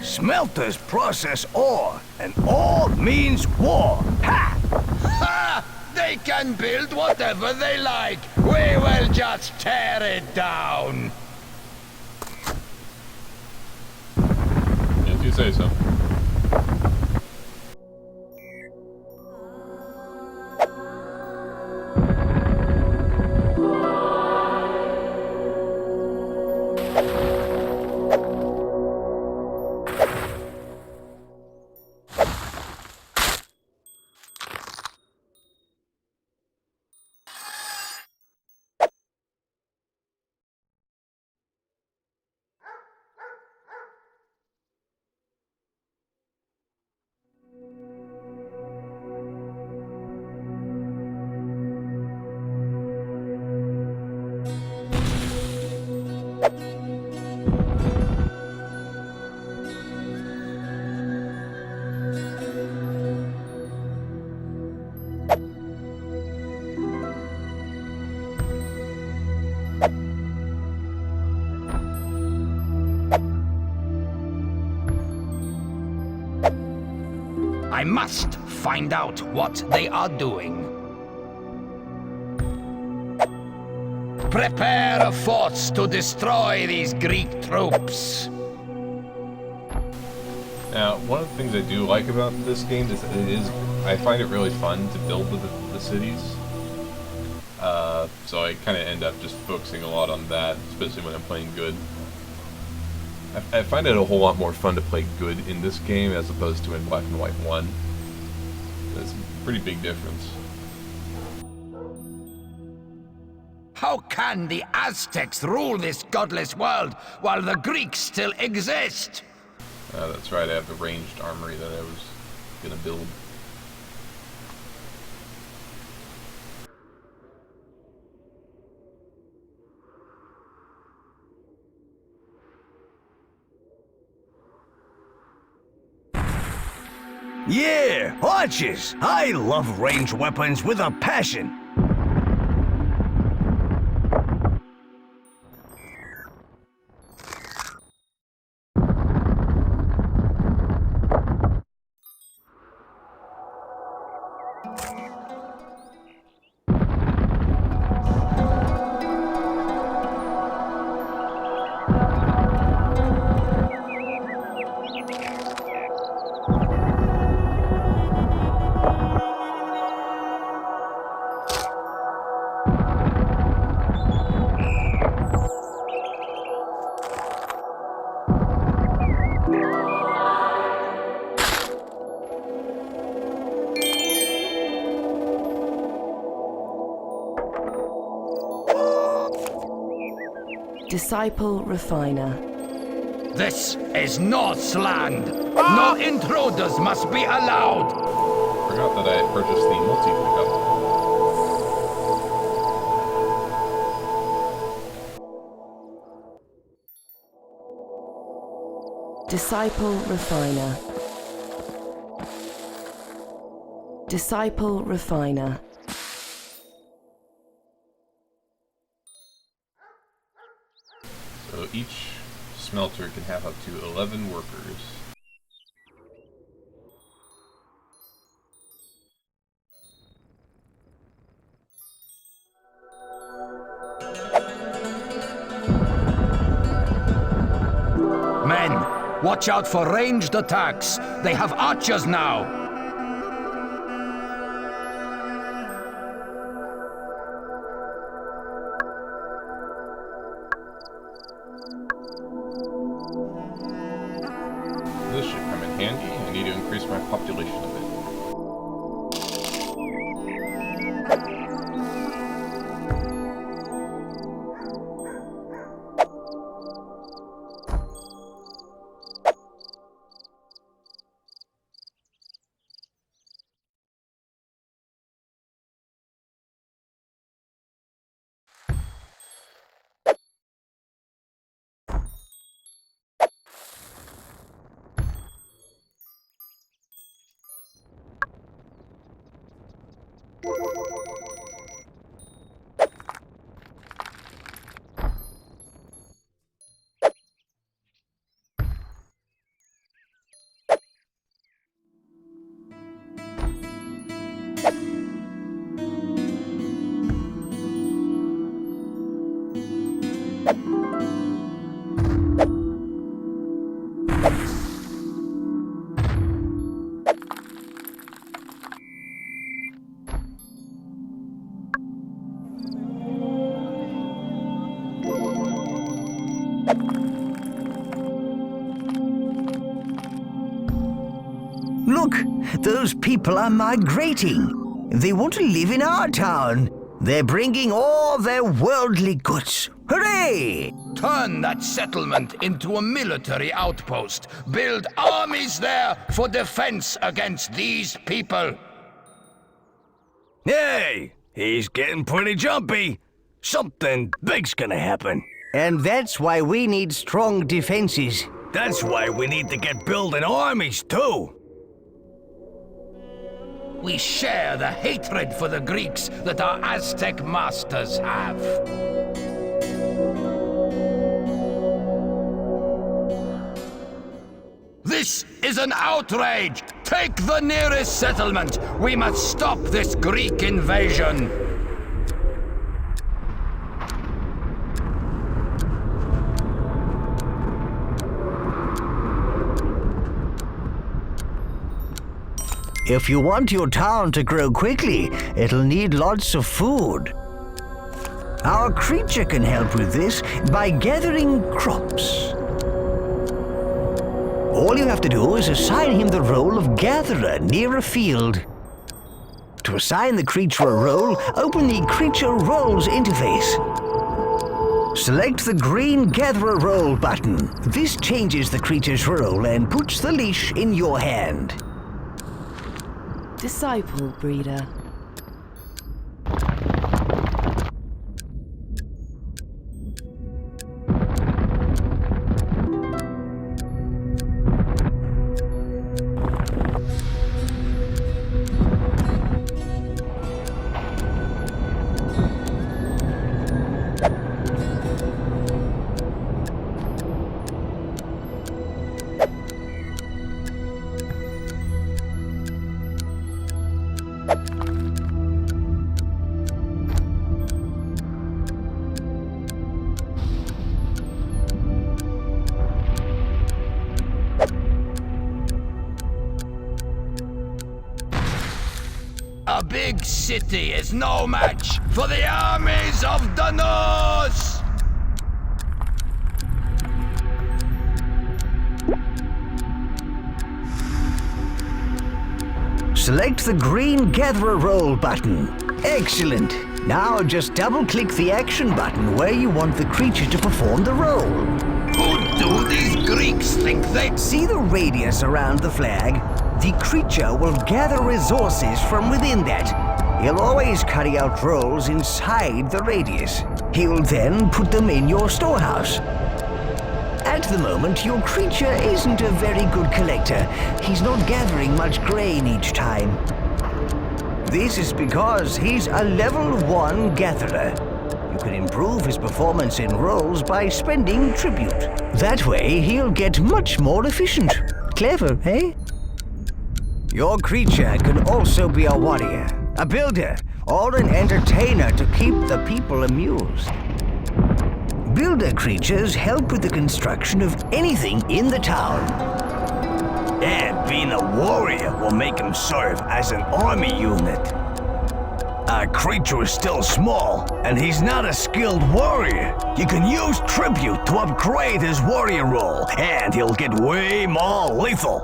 Smelters process ore, and ore means war. Ha! Ha! They can build whatever they like. We will just tear it down. If you say so. I must find out what they are doing. Prepare a force to destroy these Greek troops. Now, one of the things I do like about this game is that I find it really fun to build the cities. So I kind of end up just focusing a lot on that, especially when I'm playing good. I find it a whole lot more fun to play good in this game as opposed to in Black and White 1. That's a pretty big difference. How can the Aztecs rule this godless world while the Greeks still exist? That's right, I have the ranged armory that I was gonna build. Yeah, archers! I love ranged weapons with a passion. Disciple refiner. This is North's land. No intruders must be allowed. Forgot that I had purchased the multi-pickup. Disciple refiner. Disciple refiner. So each smelter can have up to 11 workers. Men, watch out for ranged attacks. They have archers now. This should come in handy. I need to increase my population a bit. Look, those people are migrating. They want to live in our town. They're bringing all their worldly goods. Hooray! Turn that settlement into a military outpost. Build armies there for defense against these people. Hey, he's getting pretty jumpy. Something big's gonna happen. And that's why we need strong defenses. That's why we need to get building armies, too. We share the hatred for the Greeks that our Aztec masters have. This is an outrage! Take the nearest settlement! We must stop this Greek invasion! If you want your town to grow quickly, it'll need lots of food. Our creature can help with this by gathering crops. All you have to do is assign him the role of gatherer near a field. To assign the creature a role, open the Creature Roles interface. Select the green Gatherer Role button. This changes the creature's role and puts the leash in your hand. Disciple breeder. A big city is no match for the armies of the Norse! Select the green Gatherer Role button. Excellent. Now just double-click the action button where you want the creature to perform the role. Who do these Greeks think they... See the radius around the flag? The creature will gather resources from within that. He'll always carry out roles inside the radius. He'll then put them in your storehouse. At the moment, your creature isn't a very good collector. He's not gathering much grain each time. This is because he's a level 1 gatherer. You can improve his performance in roles by spending tribute. That way, he'll get much more efficient. Clever, eh? Your creature can also be a warrior, a builder, or an entertainer to keep the people amused. Builder creatures help with the construction of anything in the town. And being a warrior will make him serve as an army unit. Our creature is still small, and he's not a skilled warrior. You can use tribute to upgrade his warrior role, and he'll get way more lethal.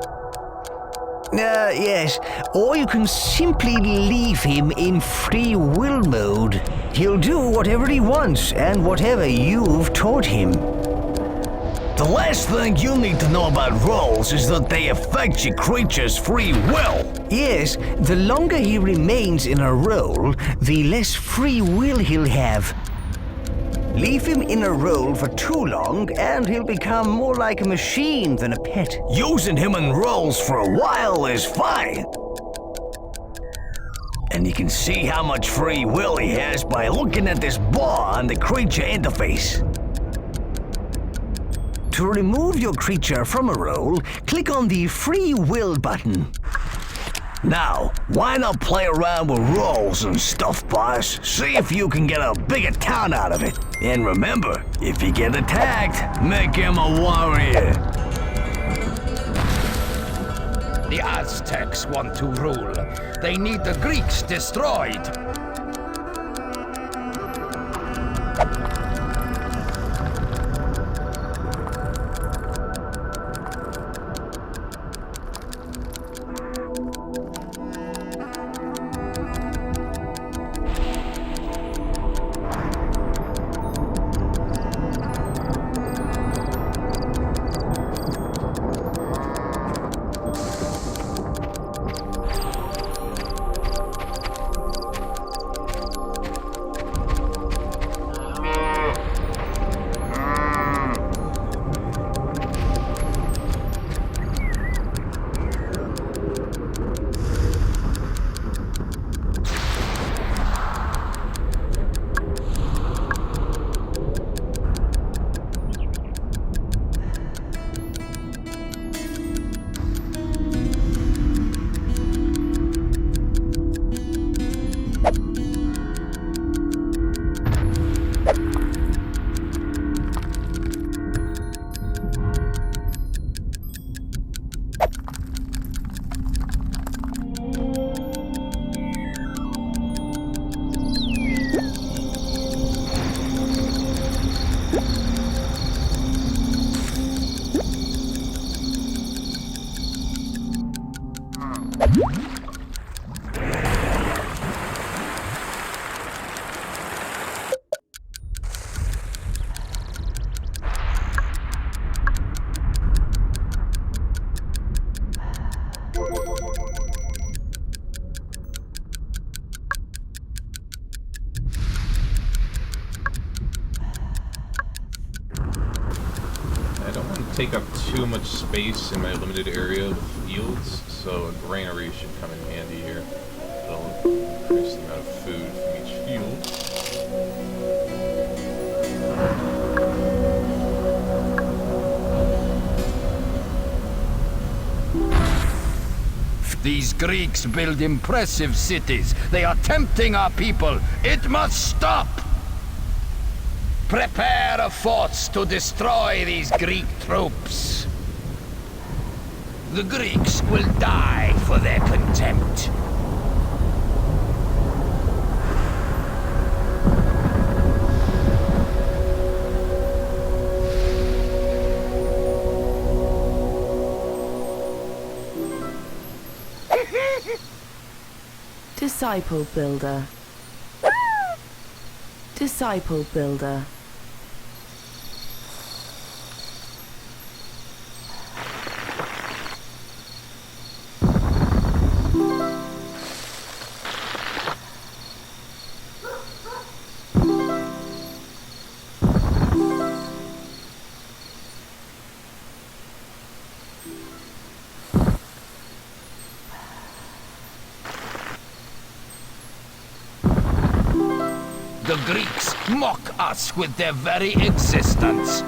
Yes. Or you can simply leave him in free will mode. He'll do whatever he wants and whatever you've taught him. The last thing you need to know about roles is that they affect your creature's free will. Yes, the longer he remains in a role, the less free will he'll have. Leave him in a role for too long, and he'll become more like a machine than a pet. Using him in roles for a while is fine. And you can see how much free will he has by looking at this bar on the creature interface. To remove your creature from a role, click on the Free Will button. Now, why not play around with roles and stuff, boss? See if you can get a bigger town out of it. And remember, if you get attacked, make him a warrior. The Aztecs want to rule. They need the Greeks destroyed. Take up too much space in my limited area of fields, so a granary should come in handy here. It'll increase the amount of food from each field. These Greeks build impressive cities. They are tempting our people. It must stop! Prepare a force to destroy these Greek troops. The Greeks will die for their contempt. Disciple Builder. Disciple builder. The Greeks mock us with their very existence.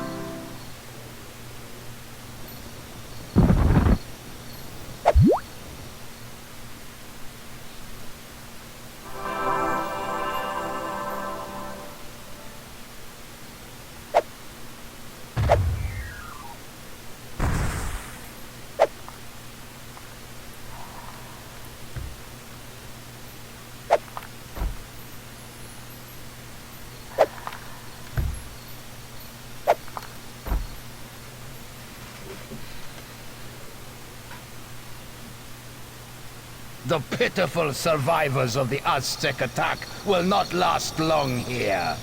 The pitiful survivors of the Aztec attack will not last long here.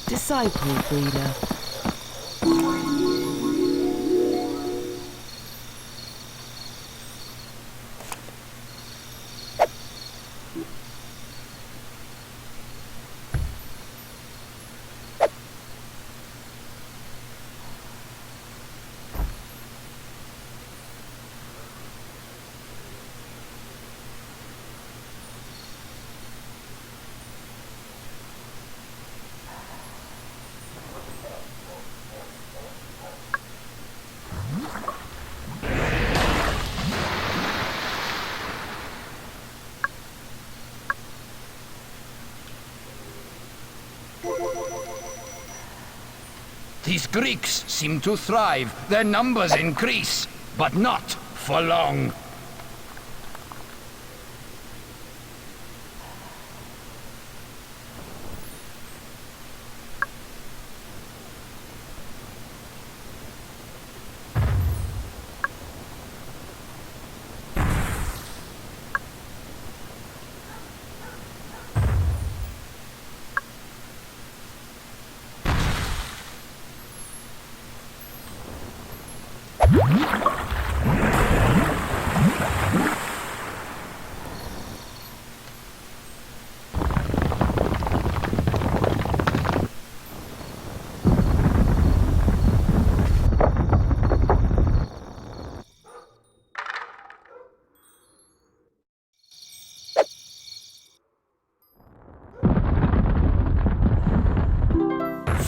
Disciple breeder. These Greeks seem to thrive. Their numbers increase, but not for long.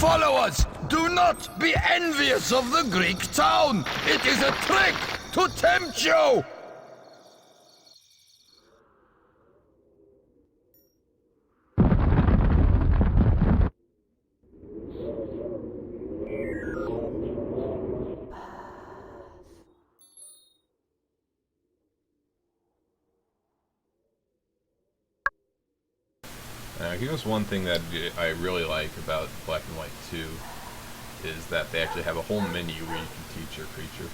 Follow us! Do not be envious of the Greek town! It is a trick to tempt you! Here's one thing that I really like about Black and White 2 is that they actually have a whole menu where you can teach your creature.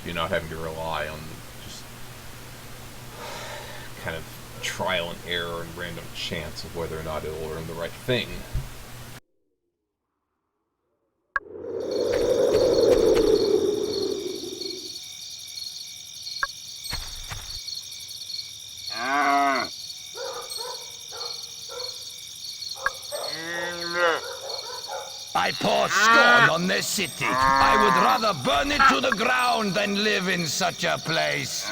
You're not having to rely on just kind of trial and error and random chance of whether or not it'll learn the right thing. I pour scorn on this city. I would rather burn it to the ground than live in such a place.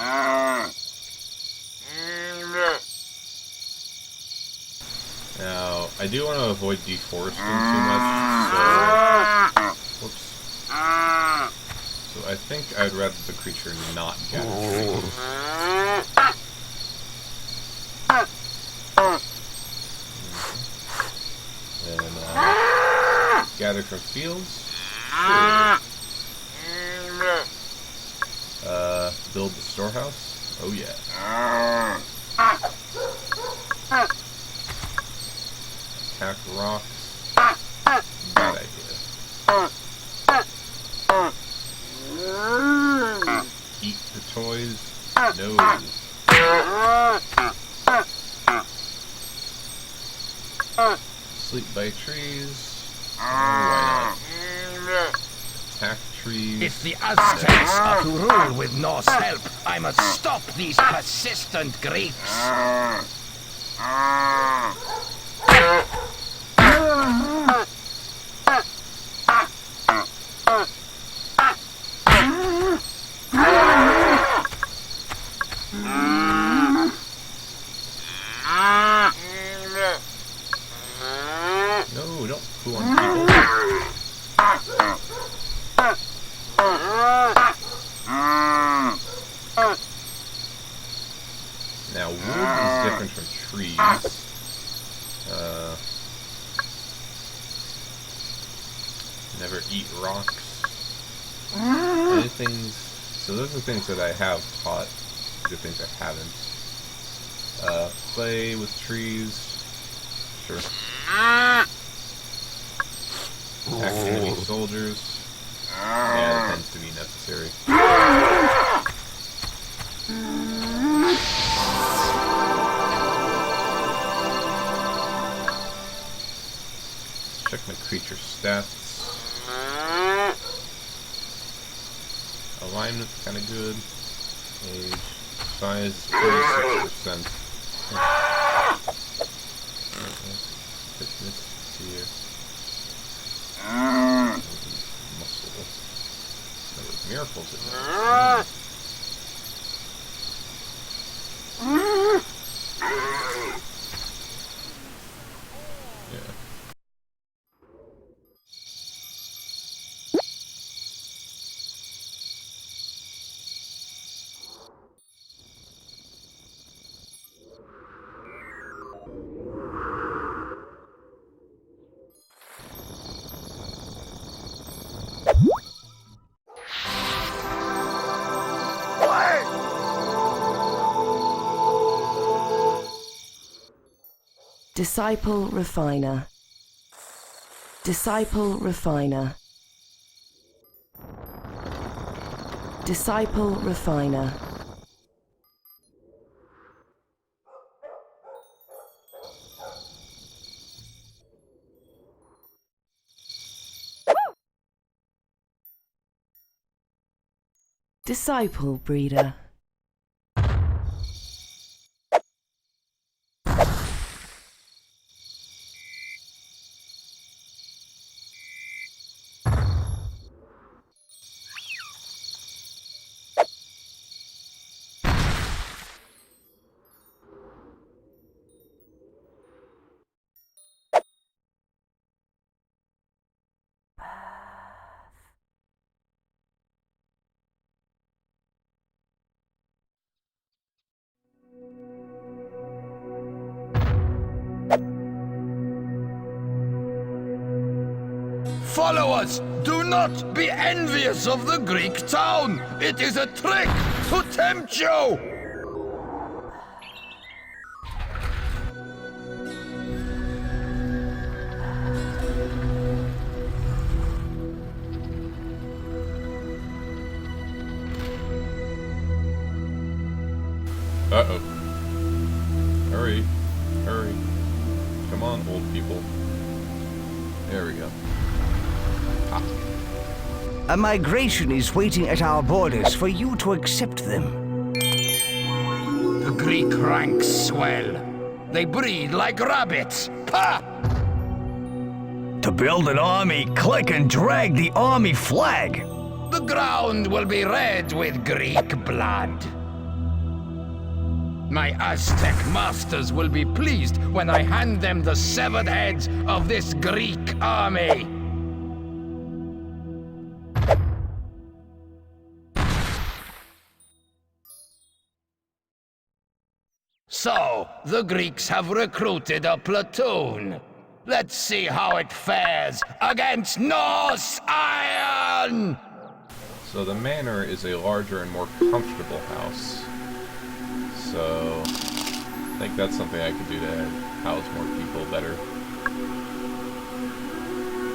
Now, I do want to avoid deforesting too much, so... Whoops. So I think I'd rather the creature not gather trees. And, gather from fields. Sure. Build the storehouse. Oh yeah. Attack rocks. Bad idea. Eat the toys. No. Sleep by trees. Why not? Attack trees. If the Aztecs are to rule with Norse help, I must stop these persistent Greeks. No, don't poo on people. Now, wood is different from trees. Never eat rocks. Anything. So those are things that I have caught. These are things I haven't. Play with trees. Sure. Attack enemy soldiers. Yeah, that tends to be necessary. Let's check my creature stats. Alignment's kinda good. Age. Size is 46%. Fitness here. Muscle. There was miracles in there. Yeah. Disciple Refiner. Disciple Refiner. Disciple Refiner. Disciple Breeder. Follow us! Do not be envious of the Greek town! It is a trick to tempt you! Uh-oh. Hurry. Hurry. Come on, old people. There we go. A migration is waiting at our borders for you to accept them. The Greek ranks swell. They breed like rabbits. Ha! To build an army, click and drag the army flag. The ground will be red with Greek blood. My Aztec masters will be pleased when I hand them the severed heads of this Greek army. So, the Greeks have recruited a platoon. Let's see how it fares against Norse iron! So the manor is a larger and more comfortable house. So I think that's something I could do to house more people better.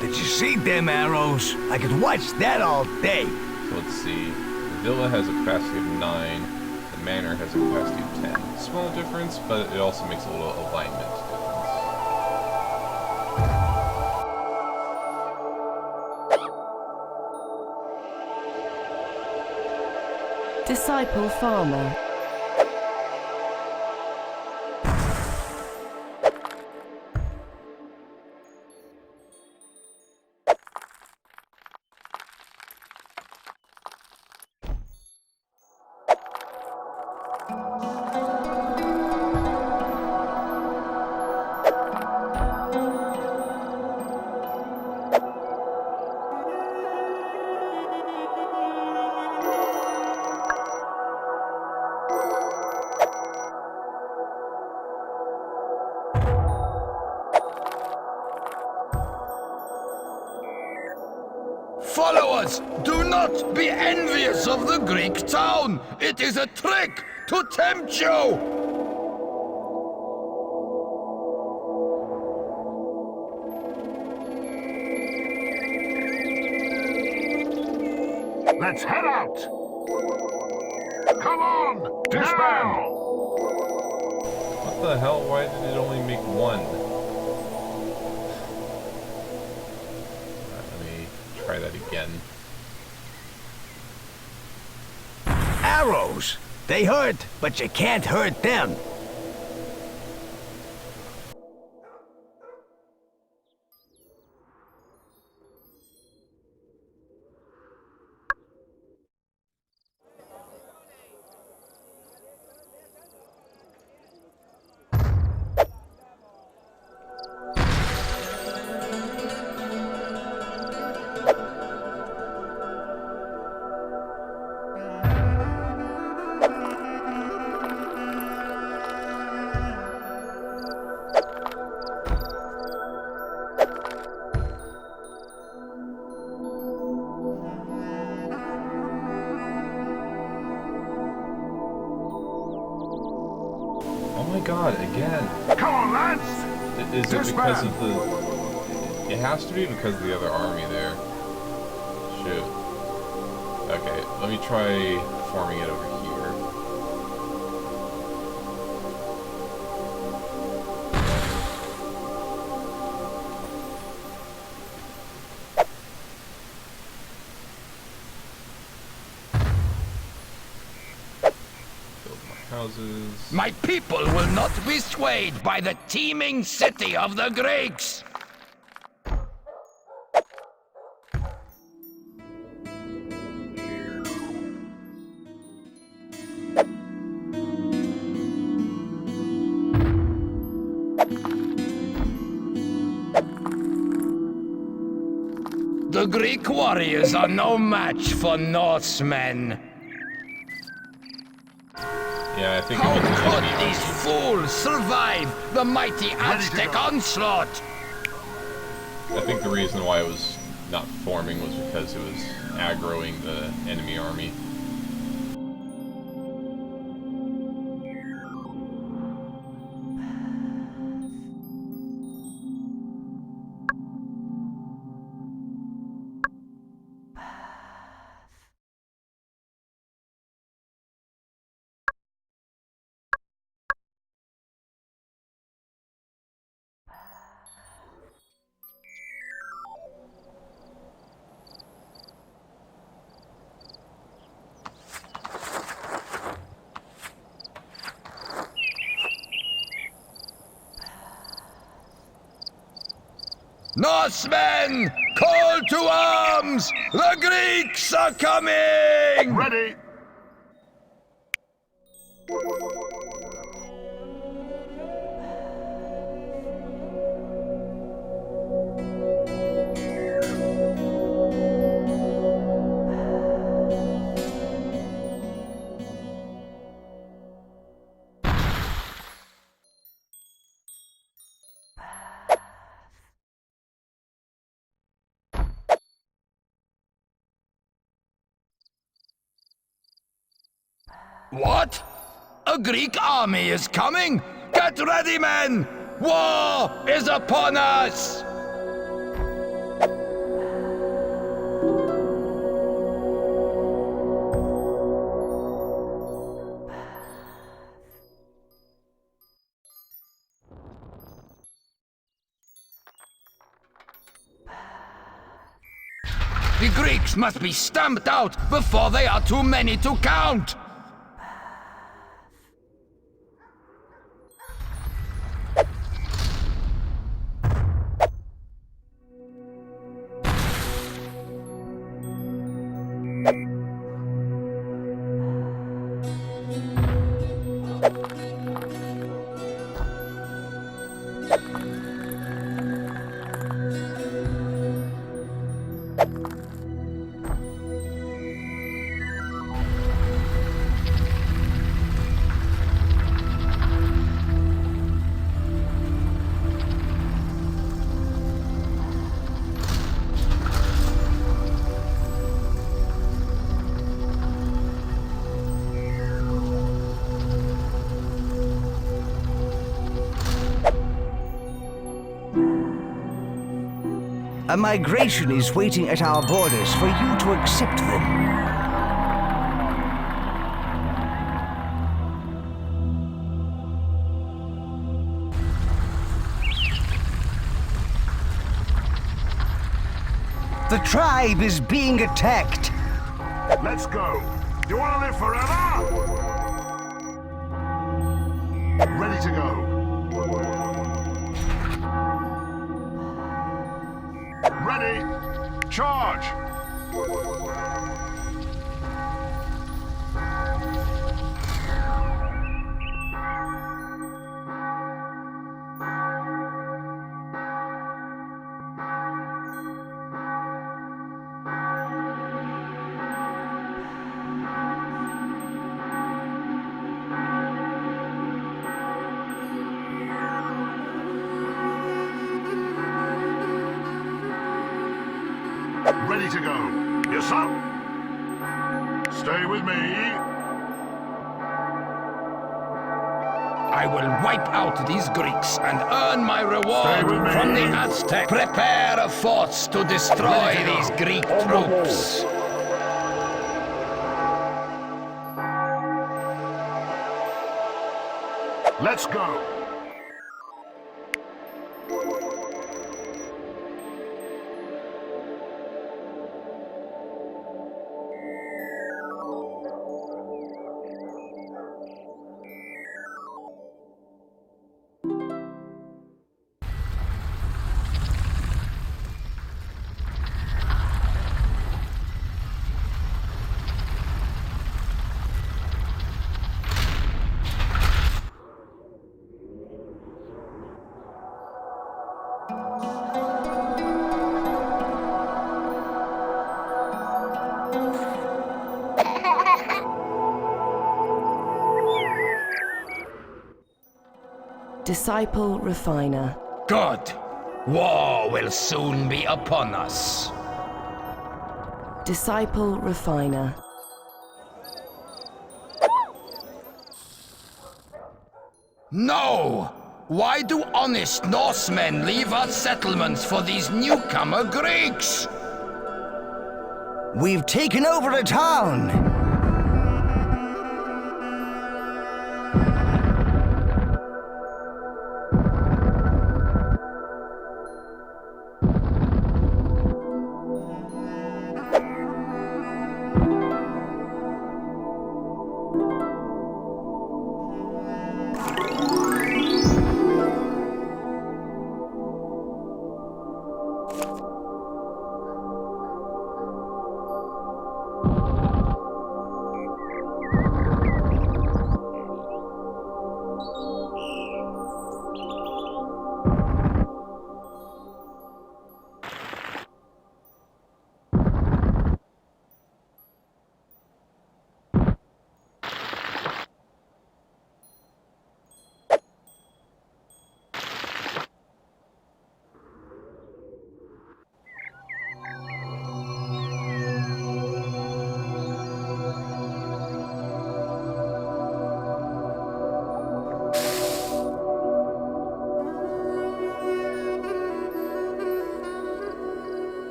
Did you see them arrows? I could watch that all day. So let's see. The villa has a capacity of 9. The manor has a capacity of 10. Small difference, but it also makes a little alignment difference. Disciple farmer. Followers, do not be envious of the Greek town. It is a trick to tempt you. Let's head out! Come on! Disband! What the hell? Why did it only make one? Alright, let me try that again. Arrows! They hurt, but you can't hurt them. Oh my god, again. Come on, lads! Is it because of the... It has to be because of the other army there. Shoot. Okay, let me try forming it over here. Build more houses. My people will not be swayed by the teeming city of the Greeks. The Greek warriors are no match for Norsemen. Yeah, I think How it was an could enemy these army. fools survive the mighty Aztec onslaught? I think the reason why it was not forming was because it was aggroing the enemy army. Norsemen, call to arms! The Greeks are coming! Ready! What? A Greek army is coming? Get ready, men! War is upon us! The Greeks must be stamped out before they are too many to count! A migration is waiting at our borders for you to accept them. The tribe is being attacked. Let's go. You want to live forever? Ready to go. Ready. Charge. Ready to go. Yes, sir. Stay with me. I will wipe out these Greeks and earn my Stay reward with me. from the Aztecs. Prepare a force to destroy Ready to go. these Greek On the wall. troops. Let's go. Disciple Refiner. Good. War will soon be upon us. Disciple Refiner. No! Why do honest Norsemen leave our settlements for these newcomer Greeks? We've taken over the town.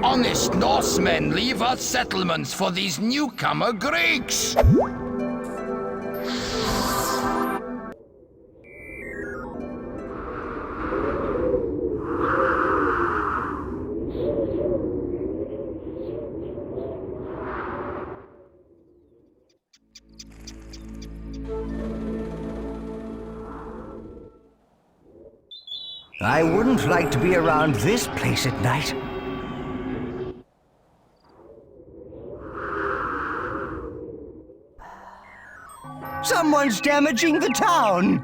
honest Norsemen leave our settlements for these newcomer Greeks? I wouldn't like to be around this place at night. Someone's damaging the town!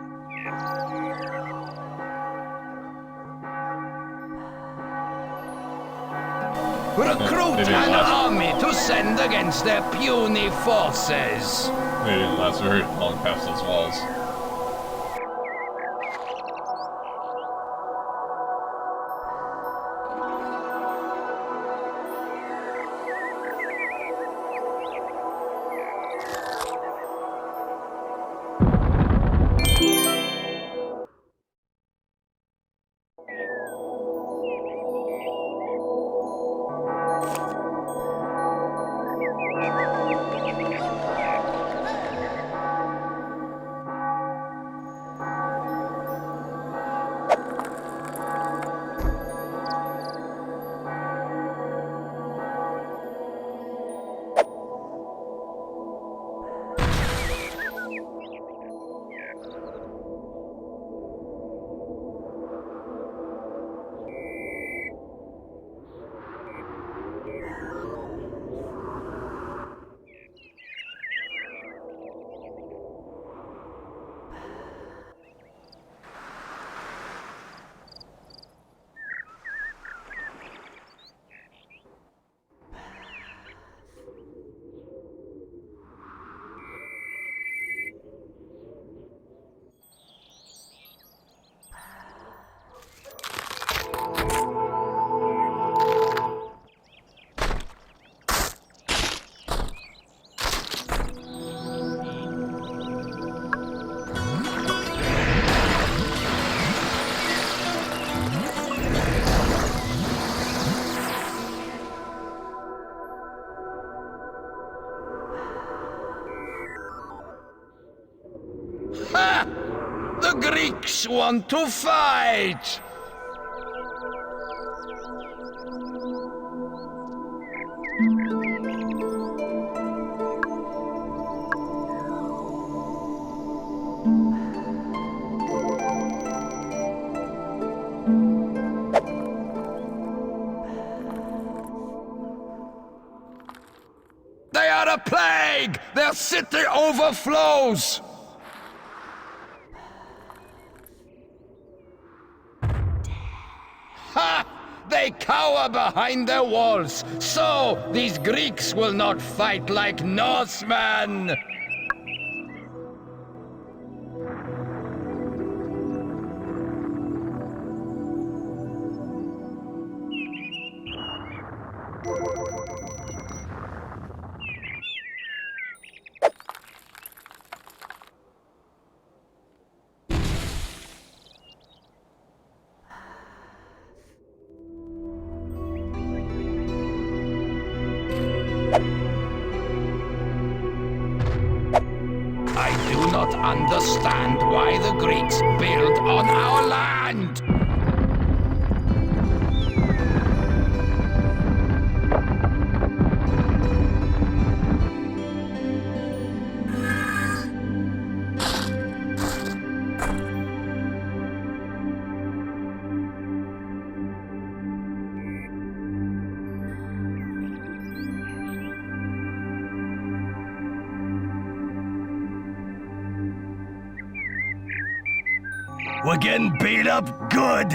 Recruit an army to send against their puny forces. They didn't last very long past those walls. Ha! The Greeks want to fight! They are a plague! Their city overflows! Ha! They cower behind their walls, so these Greeks will not fight like Norsemen! I do not understand why the Greeks build on our land! We're getting beat up good.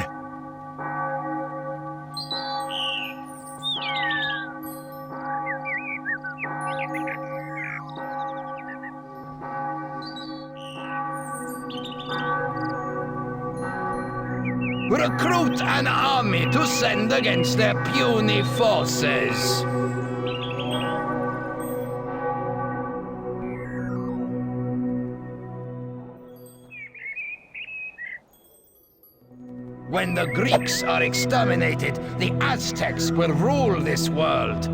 Recruit an army to send against their puny forces. When the Greeks are exterminated, the Aztecs will rule this world.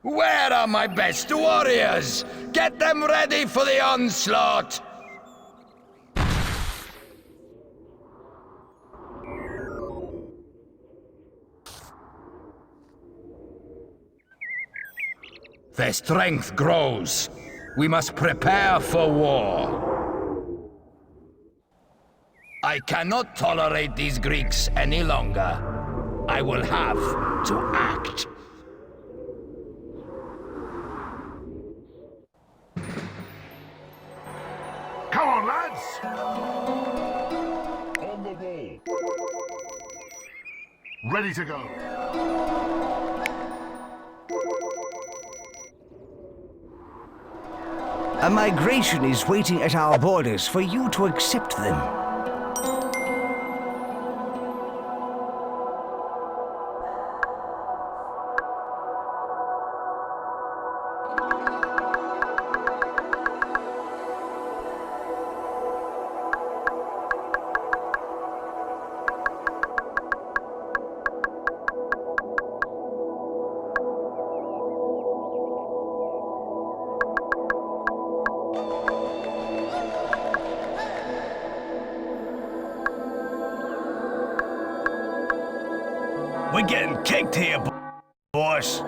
Where are my best warriors? Get them ready for the onslaught! Their strength grows. We must prepare for war. I cannot tolerate these Greeks any longer. I will have to act. Come on, lads! On the wall. Ready to go. A migration is waiting at our borders for you to accept them. We're getting kicked here, boss.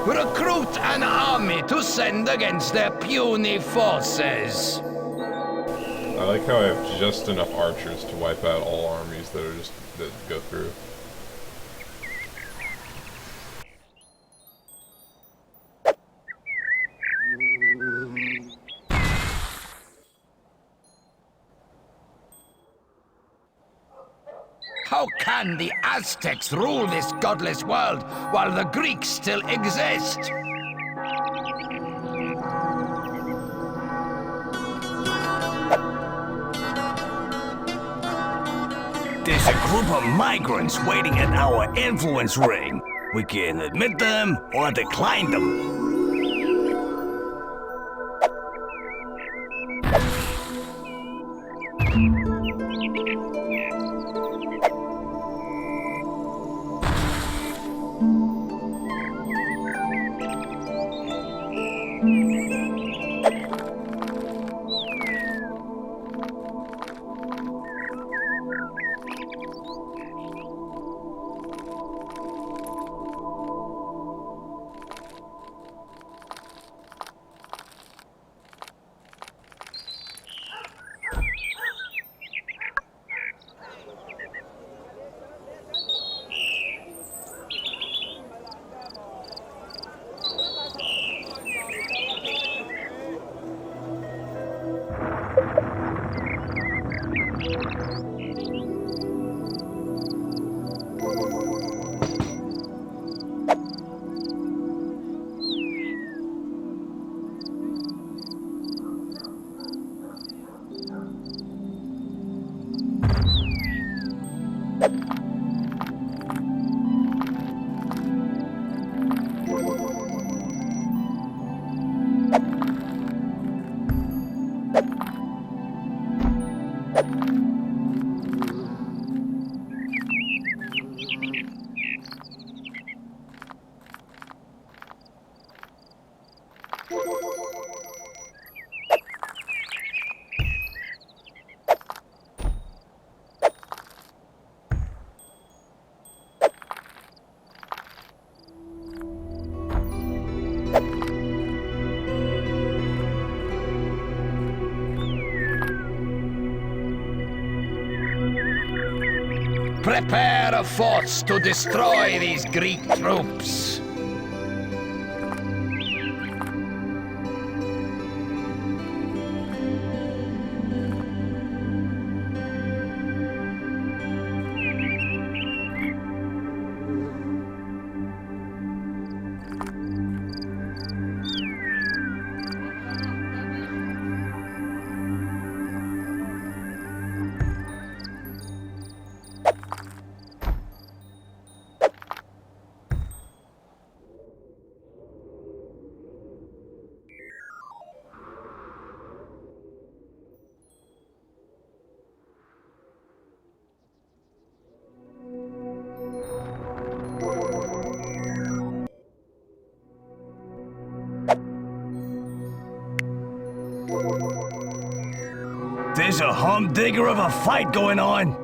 Recruit an army to send against their puny forces. I like how I have just enough archers to wipe out all armies that go through. How can the Aztecs rule this godless world while the Greeks still exist? There's a group of migrants waiting at our influence ring. We can admit them or decline them. Prepare a force to destroy these Greek troops. There's a humdinger of a fight going on.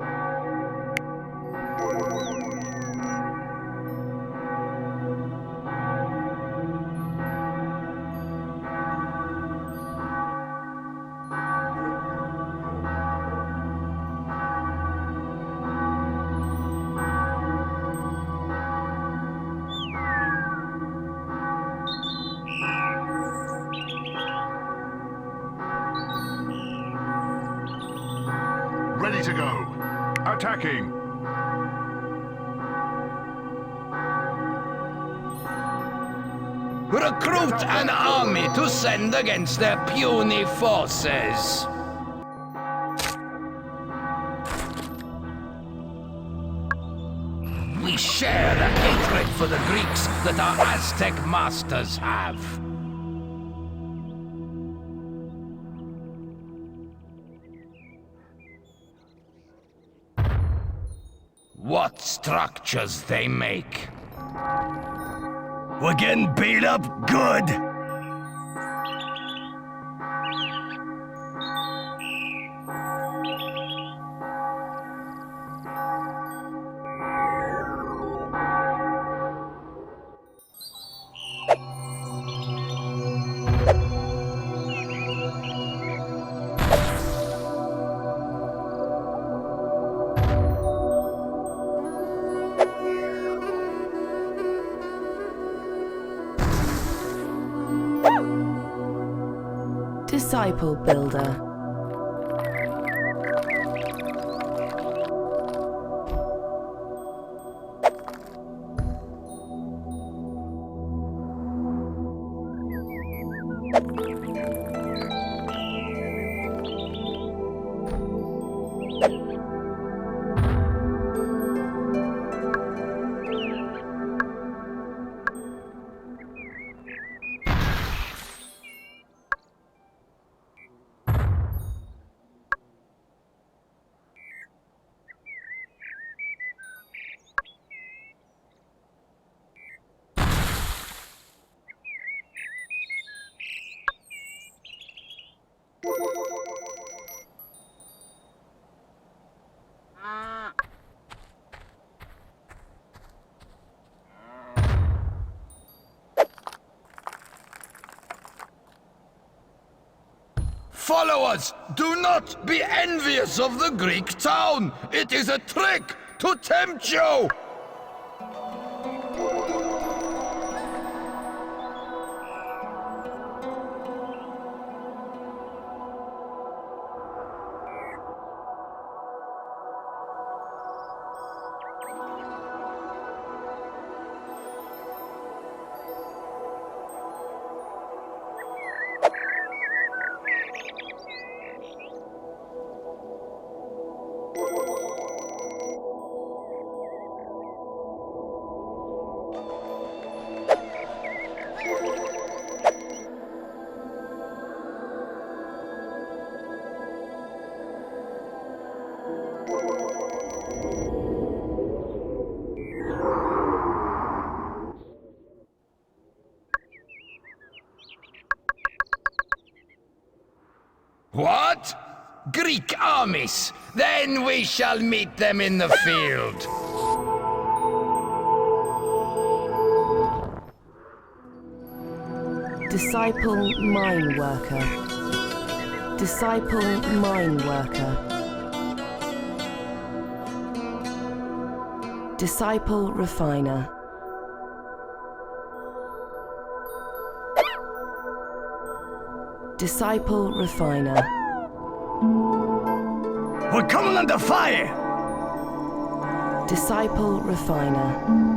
Ready to go. Attacking. Recruit an army to send against their puny forces. We share the hatred for the Greeks that our Aztec masters have. What structures they make. We're getting beat up good. Disciple Builder. Followers, do not be envious of the Greek town. It is a trick to tempt you. Greek armies. Then we shall meet them in the field. Disciple mine worker. Disciple mine worker. Disciple refiner. Disciple refiner. We're coming under fire! Disciple refiner.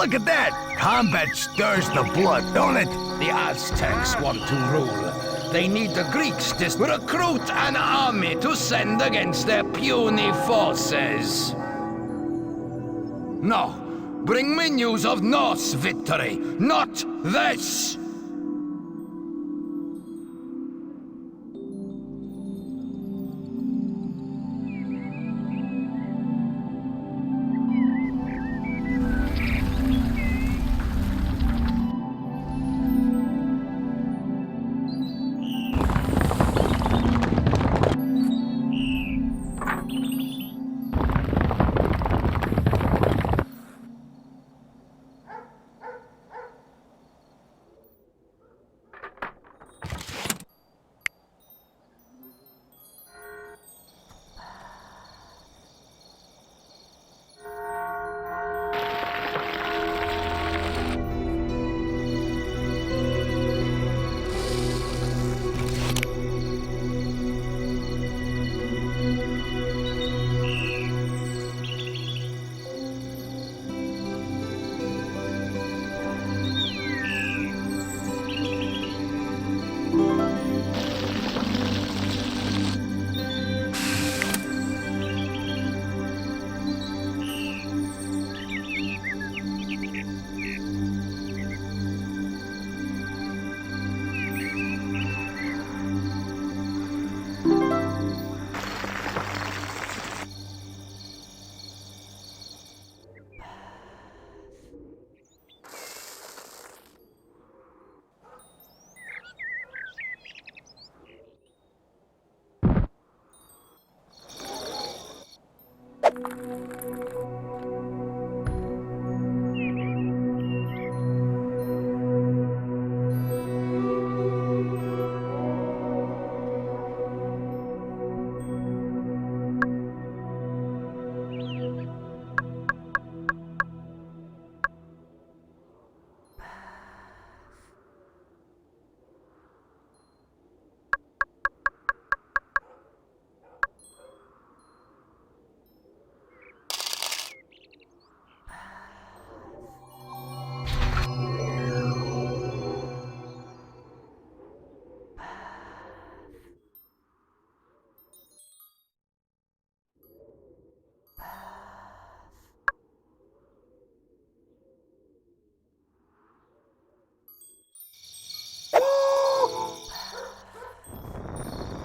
Look at that! Combat stirs the blood, don't it? The Aztecs want to rule. They need the Greeks to recruit an army to send against their puny forces. No, bring me news of Norse victory, not this!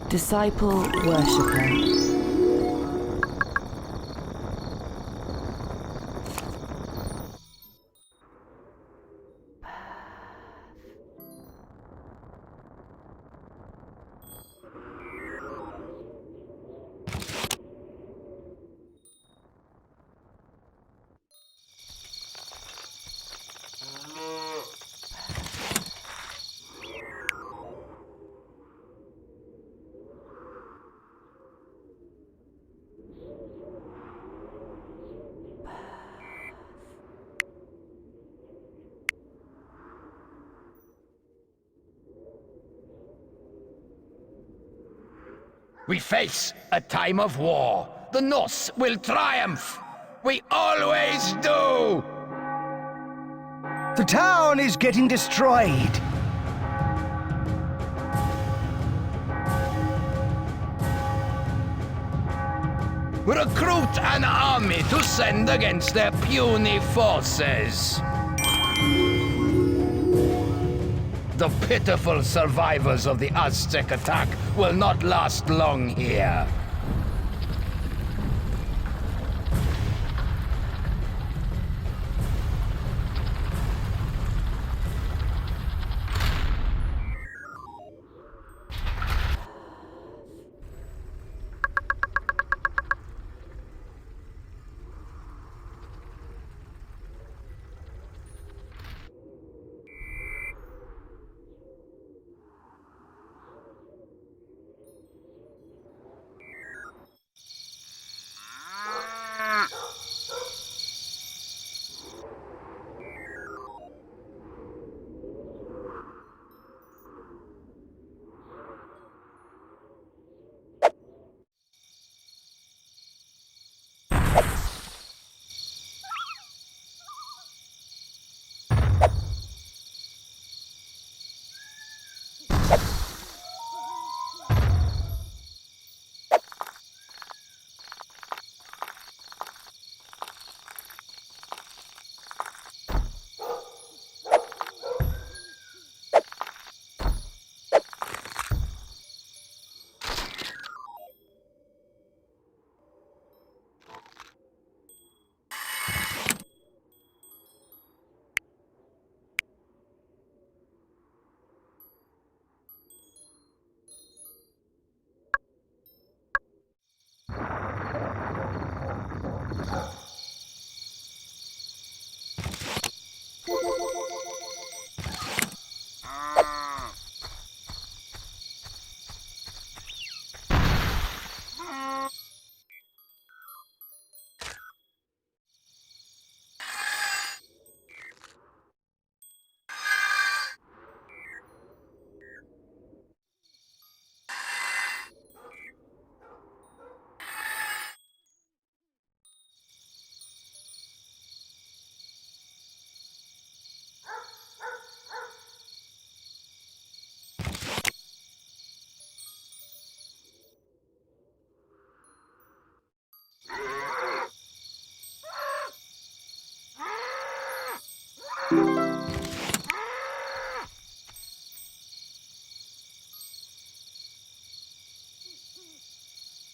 Disciple worshipper. We face a time of war. The Norse will triumph. We always do! The town is getting destroyed. Recruit an army to send against their puny forces. The pitiful survivors of the Aztec attack will not last long here.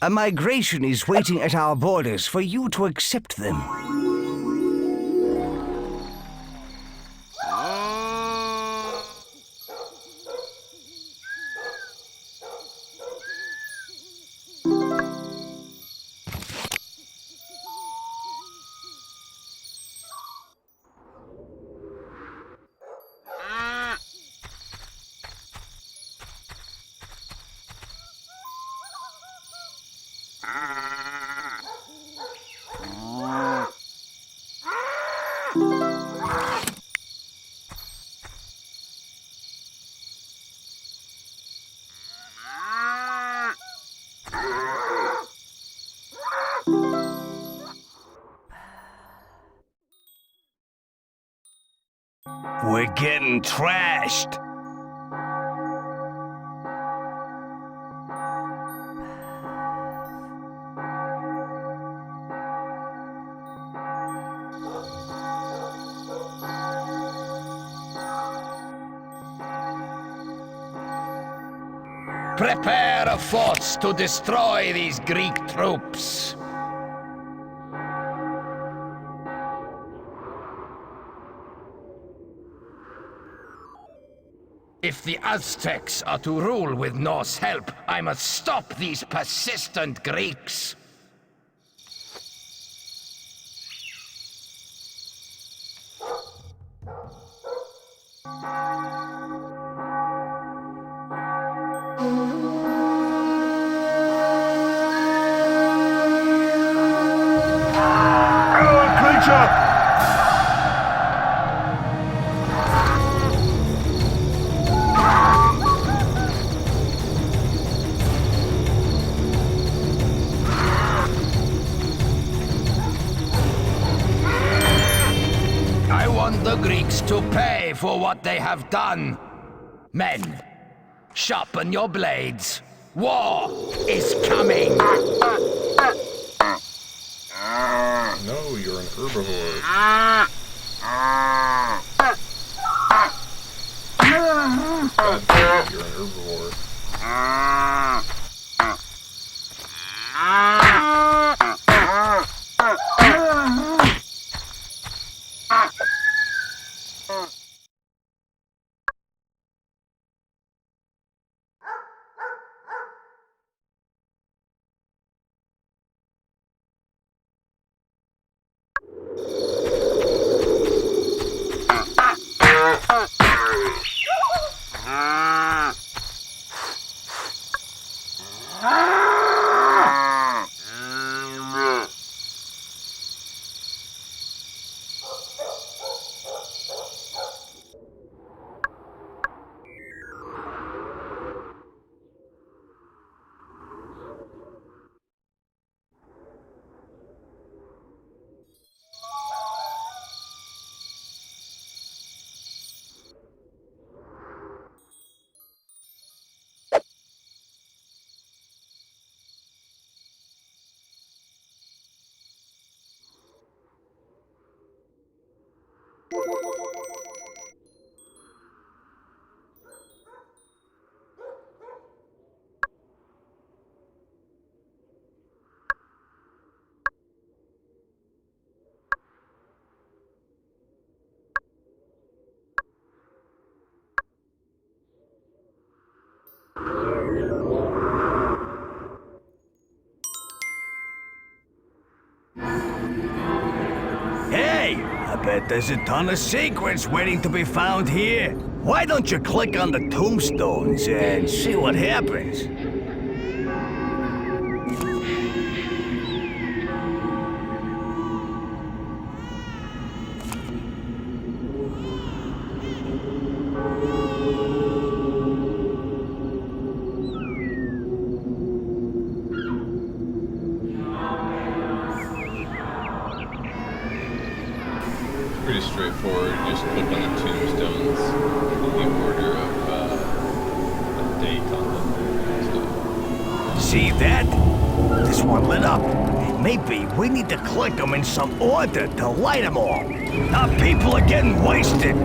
A migration is waiting at our borders for you to accept them. We're getting trashed. Prepare a force to destroy these Greek troops. If the Aztecs are to rule with Norse help, I must stop these persistent Greeks. The Greeks to pay for what they have done. Men, sharpen your blades. War is coming. an herbivore. God, you're an herbivore. Hey, I bet there's a ton of secrets waiting to be found here. Why don't you click on the tombstones and see what happens? Pretty straightforward. You just click on the tombstones in the order of date on them and stuff. See that? This one lit up. Maybe we need to click them in some order to light them all. Our people are getting wasted.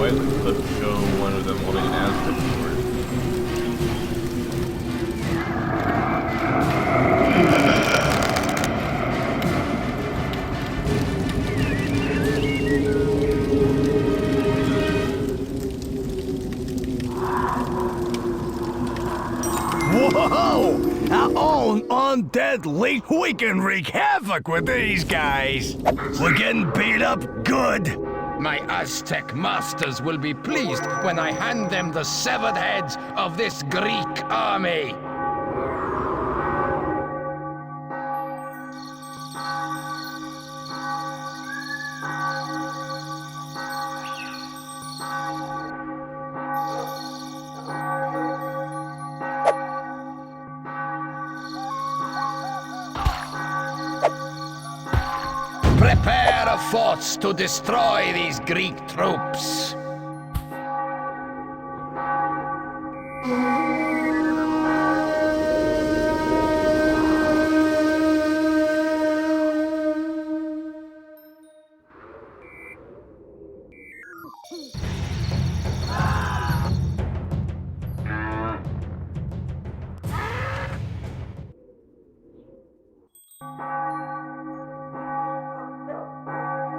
Let go one of them holding an Aztec sword. Whoa! Our own undead leech. We can wreak havoc with these guys. We're getting beat up good. My Aztec masters will be pleased when I hand them the severed heads of this Greek army. Prepare a force to destroy these Greek troops.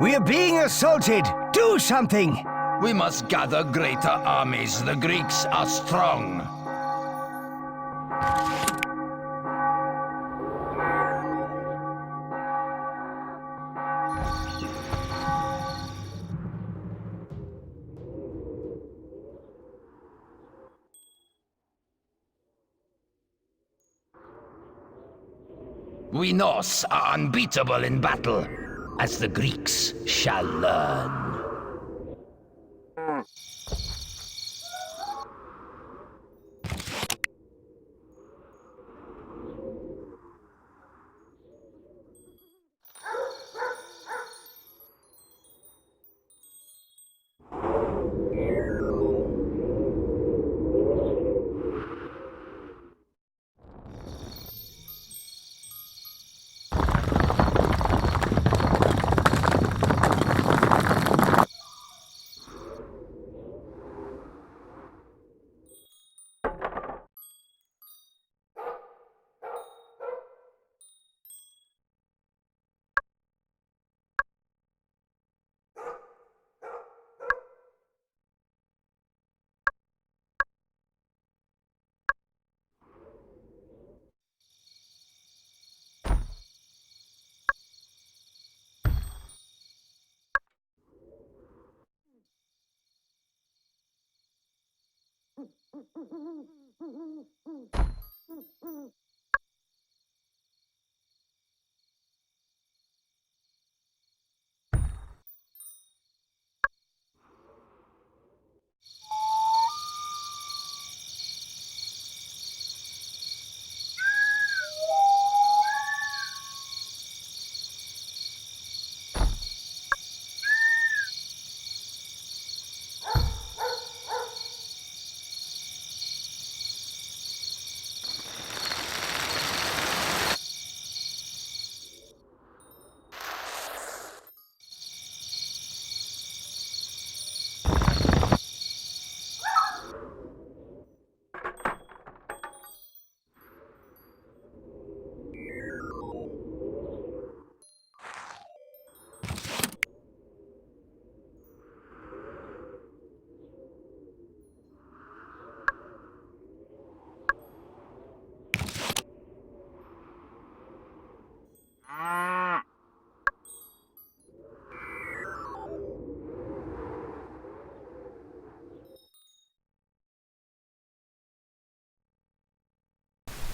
We're being assaulted! Do something! We must gather greater armies. The Greeks are strong. We Norse are unbeatable in battle, as the Greeks shall learn.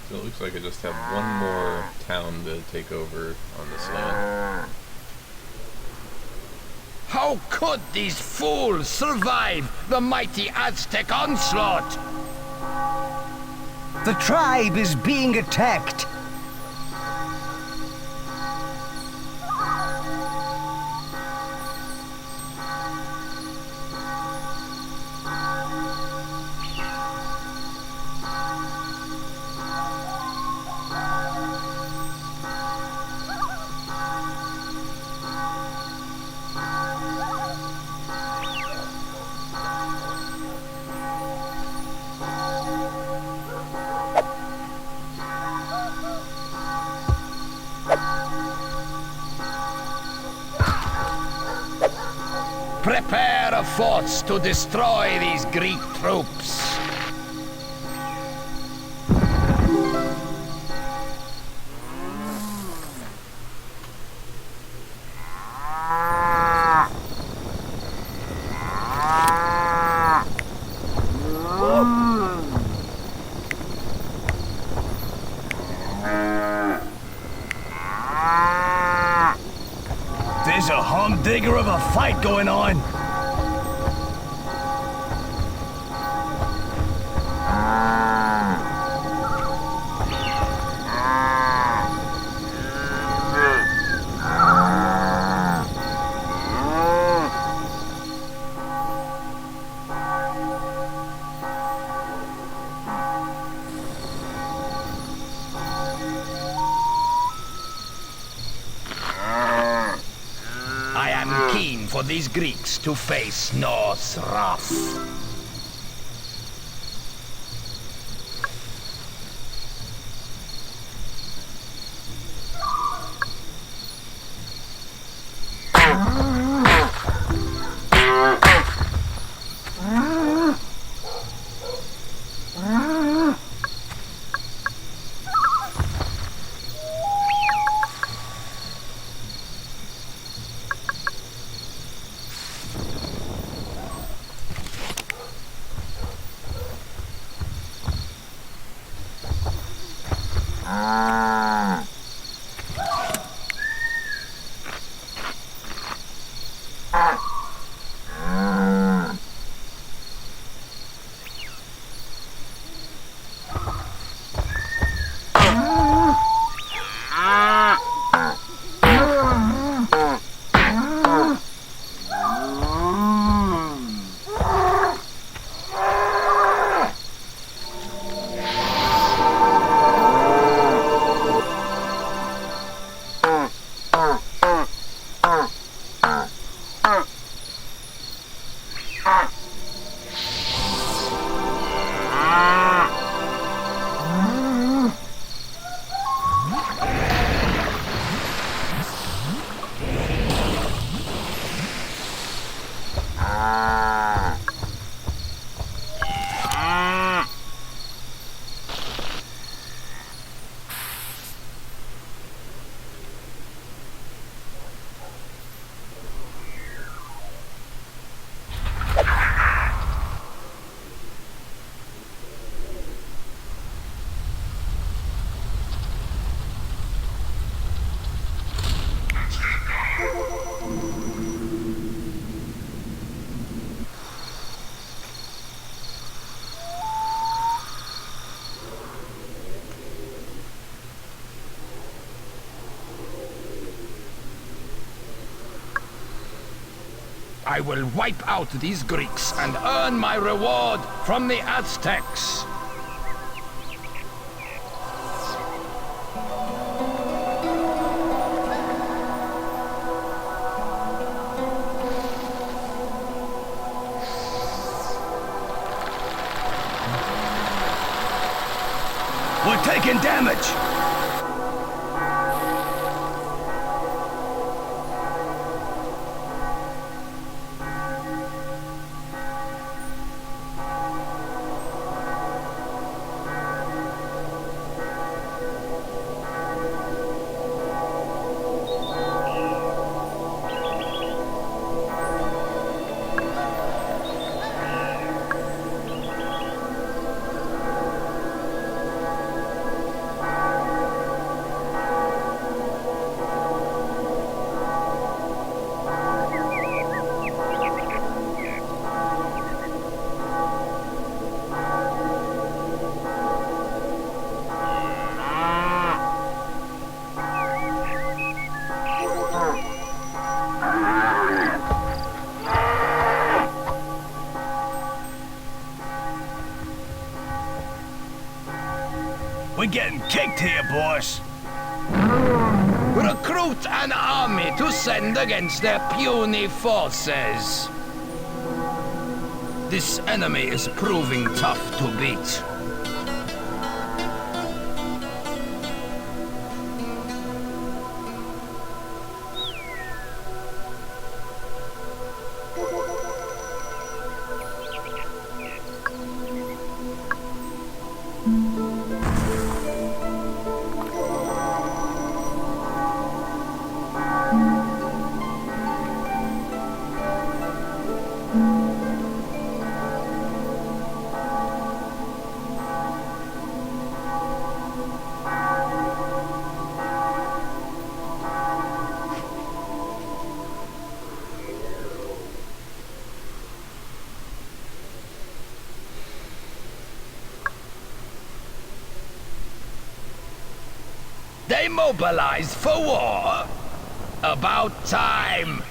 So it looks like I just have one more town to take over on this land. How could these fools survive the mighty Aztec onslaught? The tribe is being attacked. Prepare a force to destroy these Greek troops. There's a humdinger of a fight going on. I am keen for these Greeks to face Norse wrath. I will wipe out these Greeks and earn my reward from the Aztecs. We're taking damage! We're getting kicked here, boss. Recruit an army to send against their puny forces. This enemy is proving tough to beat. They mobilize for war? About time!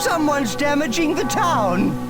Someone's damaging the town!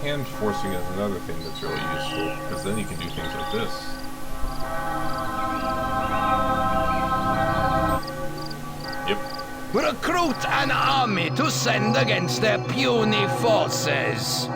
Hand forcing is another thing that's really useful, because then you can do things like this. Yep. Recruit an army to send against their puny forces.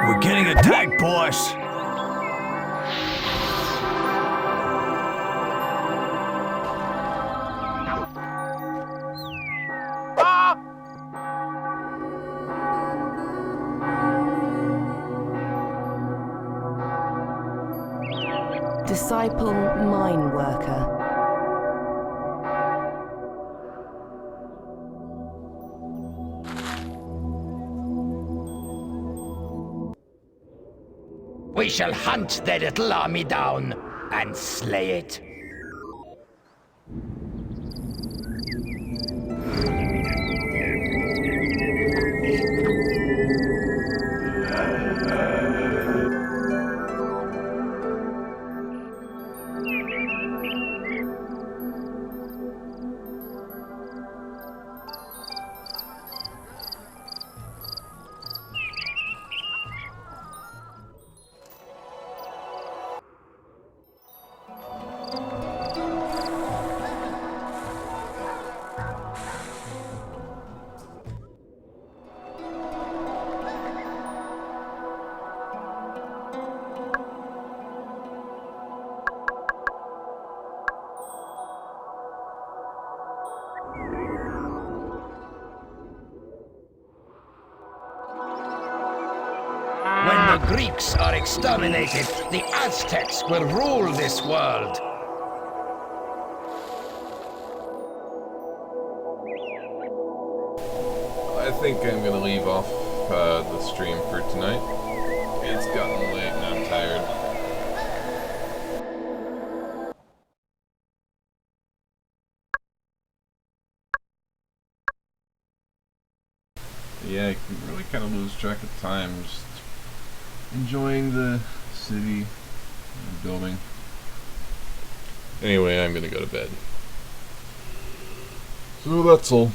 We're getting attacked, boss. Disciple mine worker. We shall hunt their little army down and slay it. When the Greeks are exterminated, the Aztecs will rule this world. I think I'm gonna leave off the stream for tonight. It's gotten late and I'm tired. Yeah, I can really kind of lose track of time, just enjoying the city and building. Anyway, I'm gonna go to bed. So that's all.